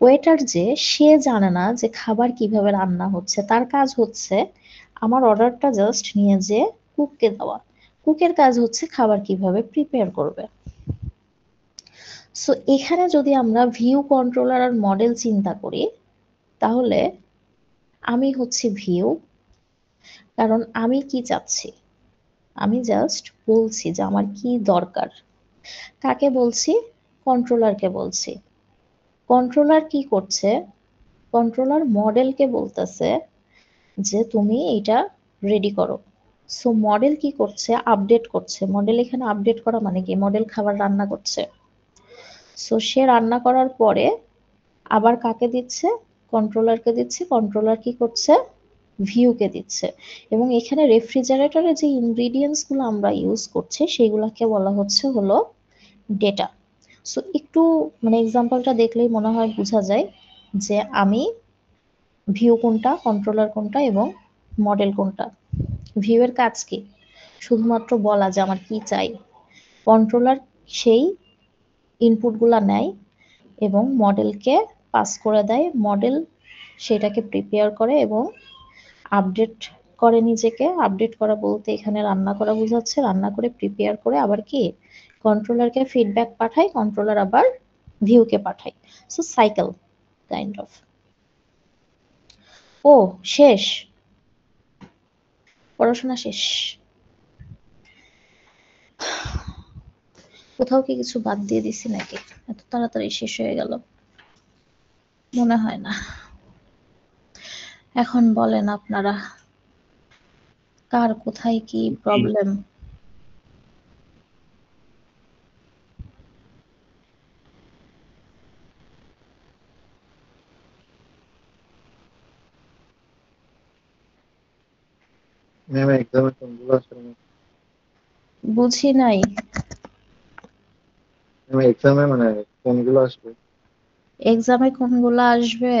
ওয়েটার যে সে জানে না যে খাবার কিভাবে রান্না হচ্ছে, তার কাজ হচ্ছে আমার অর্ডারটা জাস্ট নিয়ে যে কুককে দেওয়া, কুকের কাজ হচ্ছে খাবার কিভাবে প্রিপেয়ার করবে। সো এখানে যদি আমরা ভিউ, কন্ট্রোলার আর মডেল চিন্তা করি, তাহলে আমি হচ্ছি ভিউ, কারণ আমি কি চাচ্ছি, আমি জাস্ট বলছি যে আমার কি দরকার, কাকে বলছি, কন্ট্রোলারকে বলছি। কন্ট্রোলার কি করছে, কন্ট্রোলার মডেলকে বলতেছে যে তুমি এটা রেডি করো। সো মডেল কি করছে, আপডেট করছে। মডেল এখানে আপডেট করা মানে কি, মডেল খাবার রান্না করছে। সো সে রান্না করার পরে আবার কাকে দিচ্ছে, কন্ট্রোলারকে দিচ্ছে, কন্ট্রোলার কি করছে, ভিউকে দিচ্ছে। এবং এখানে রেফ্রিজারেটরে যে ইনগ্রিডিয়েন্টস গুলো আমরা ইউজ করছি সেগুলোকে বলা হচ্ছে হলো ডেটা। সো একটু মানে এক্সাম্পলটা দেখলেই মনে হয় বোঝা যায় যে আমি ভিউ কোনটা, কন্ট্রোলার কোনটা এবং মডেল কোনটা। ভিউ এর কাজ কি, শুধুমাত্র বলা যে আমার কি চাই। কন্ট্রোলার সেই ইনপুটগুলা নেয় এবং মডেলকে পাস করে দেয়, মডেল সেটাকে প্রিপেয়ার করে এবং আপডেট করে, নিজেকে আপডেট করা বলতে এখানে রান্না করা বোঝাচ্ছে, রান্না করে প্রিপেয়ার করে আবার কি কন্ট্রোলারকে ফিডব্যাক পাঠায়, কন্ট্রোলার আবার ভিউকে পাঠায়। So cycle kind of. ও শেষ, পড়াশোনা শেষ, কোথাও কি কিছু বাদ দিয়ে দিছি নাকি, এত তাড়াতাড়ি শেষ হয়ে গেল, মনে হয় না। এখন বলেন আপনারা, কার কোথায় কি প্রবলেম। ম্যাম এক্সামে কোনগুলো আসবে? বুঝি নাই। ম্যাম এক্সামে মানে কোনগুলো আসবে? এক্সামে কোনগুলো আসবে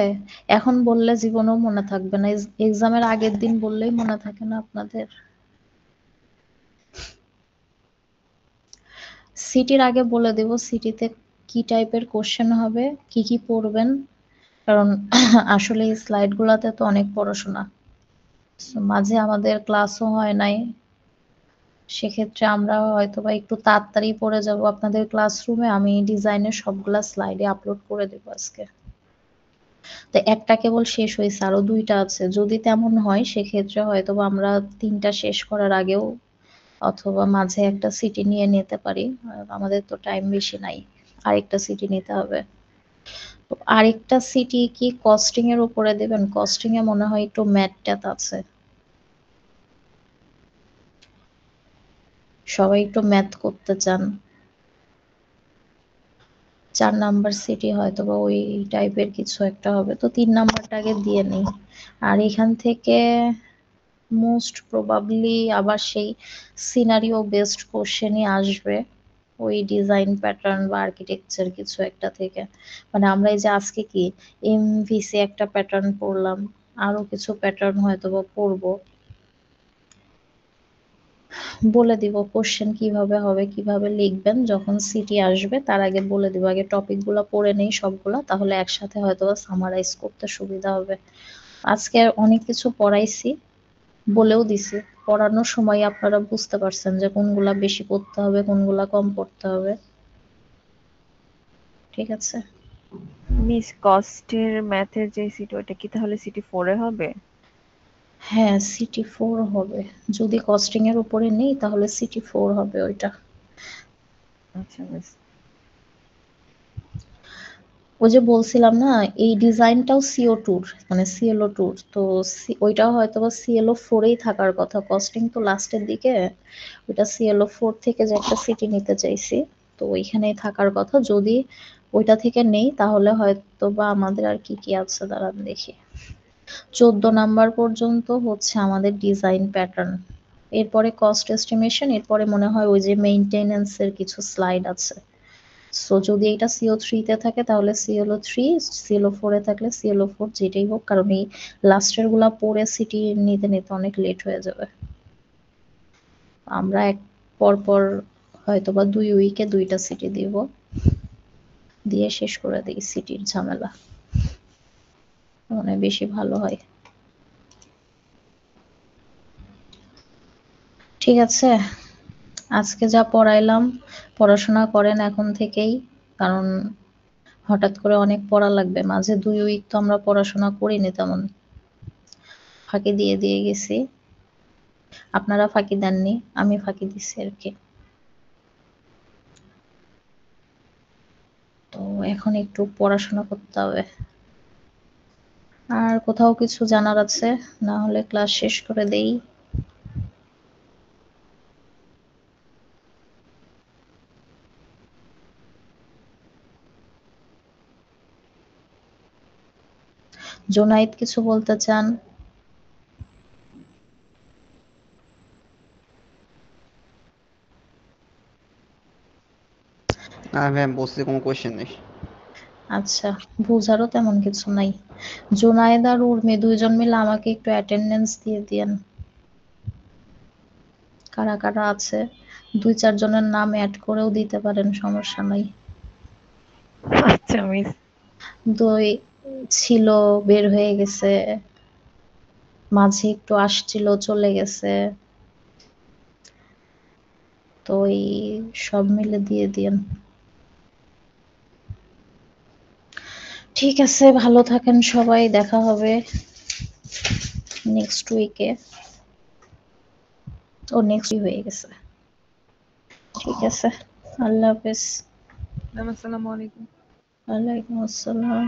এখন বললে জীবনেও মনে থাকবে না, এক্সামের আগের দিন বললেই মনে থাকে না আপনাদের? সিটির আগে বলে দেব সিটিতে কি টাইপের কোশ্চেন হবে, কি কি পড়বেন, কারণ আসলে এই স্লাইডগুলোতে তো অনেক পড়াশোনা। মাঝে আমাদের ক্লাসও হয় নাই, সেক্ষেত্রে আমরা হয়তোবা একটু তাড়াতাড়ি পড়ে যাব আপনাদের ক্লাসরুমে। আমি ডিজাইনের সবগুলা স্লাইডে আপলোড করে দেব আজকে। তো একটা কেবল শেষ হয়েছে, আরো 2টা আছে। যদি তেমন হয় সেক্ষেত্রে হয়তোবা আমরা 3টা শেষ করার আগেও অথবা মাঝে একটা সিটি নিয়ে নিতে পারি। আমাদের তো টাইম বেশি নাই, আরেকটা সিটি নিতে হবে। তো আরেকটা সিটি কি কস্টিং এর উপরে দেবেন? কস্টিং এ মনে হয় একটু ম্যাথ ট্যাথ আছে, সবাই একটু ম্যাথ করতে চান। 4 নাম্বার সিটি হয়তোবা ওই টাইপের কিছু একটা হবে, তো 3 নাম্বারটা আগে দিয়ে নেই। আর এখান থেকে মোস্ট প্রবাবলি আবার সেই সিনারিও বেসড কোশ্চেনই আসবে, ওই ডিজাইন প্যাটার্ন বা আর্কিটেকচার কিছু একটা থেকে। মানে আমরা এই যে আজকে কি এমভিসি একটা প্যাটার্ন পড়লাম, আরো কিছু প্যাটার্ন হয়তোবা পড়বো। বলে দিব কোশ্চেন কিভাবে হবে, কিভাবে লিখবেন যখন সিটি আসবে তার আগে বলে দিব। আগে টপিকগুলো পড়ে নেই সবগুলা, তাহলে একসাথে হয়তোবা সামারাইজ করতে সুবিধা হবে। আজকে অনেক কিছু পড়াইছি, বলেও দিছি। পড়ানোর সময় আপনারা বুঝতে পারছেন যে কোনগুলা বেশি পড়তে হবে, কোনগুলা কম পড়তে হবে। ঠিক আছে? মিস কস্টের ম্যাথের যে সিটি, ওটা কি তাহলে সিটি 4 এ হবে? হ্যাঁ, সিটি 4 হবে। যদি কস্টিং এর উপরে নেই তাহলে সিটি 4 হবে ওইটা। আচ্ছা মিস। ওই যে বলছিলাম না, এই ডিজাইনটাও CO2 মানে CLO2, তো ওইটাও হয়তোবা CLO4 এই থাকার কথা। কস্টিং তো লাস্টের দিকে, ওইটা CLO4 থেকে যে একটা সিটি নিতে চাইছি, তো ওইখানেই থাকার কথা। যদি ওইটা থেকে নেই তাহলে হয়তোবা আমাদের আর কি কি আছে দাঁড়ান দেখি। 14 নাম্বার পর্যন্ত হচ্ছে আমাদের ডিজাইন প্যাটার্ন, এরপরে কস্ট এস্টিমেশন, এরপরে মনে হয় ওই যে মেইনটেনেন্সের কিছু স্লাইড আছে। সো যদি এটা CO3 তে থাকে তাহলে CLO3, CLO4 এ থাকলে CLO4, যেটাই হোক, কারণ এই লাস্টের গুলা পড়ে সিটি নিতে নিতে অনেক লেট হয়ে যাবে। আমরা এক পরপর হয়তোবা 2 উইকে 2টা সিটি দিব, দিয়ে শেষ করে দিই সিটির ঝামেলা, মানে বেশি ভালো হয়। ঠিক আছে, আজকে যা পড়াইলাম পড়াশোনা করেন এখন থেকেই, কারণ হঠাৎ করে অনেক পড়া লাগবে। মাঝে 2 উইক তো আমরা পড়াশোনা করিনি তেমন, ফাঁকি দিয়ে দিয়ে গেছি। আপনারা ফাঁকি দেননি, আমি ফাঁকি দিছি আর কি। তো এখন একটু পড়াশোনা করতে হবে। আর কোথাও কিছু জানার আছে? না হলে ক্লাস শেষ করে দেই। জোনাইদ কিছু বলতে চান? না ম্যাম, বলছি কোনো কোয়েশ্চেন নেই। আচ্ছা, বুঝারও তেমন কিছু নাই। জোনায়েদ আর উর্মি 2জন মিলে আমাকে একটু অ্যাটেন্ডেন্স দিয়ে দিয়েন, কারা কারা আছে। 2-4 জনের নাম অ্যাড করেও দিতে পারেন, সমস্যা নাই। আচ্ছা মিস। 2 ছিল, বের হয়ে গেছে, মাঝে একটু আসছিল চলে গেছে, তো এই সব মিলে দিয়ে দিয়েন। ঠিক আছে, ভালো থাকেন সবাই, দেখা হবে নেক্সট উইকে। ও নেক্সট হয়ে গেছে। ঠিক আছে, আল্লাহ হাফেজ। ম্যাম আসসালামু আলাইকুম। ওয়ালাইকুম আসসালাম।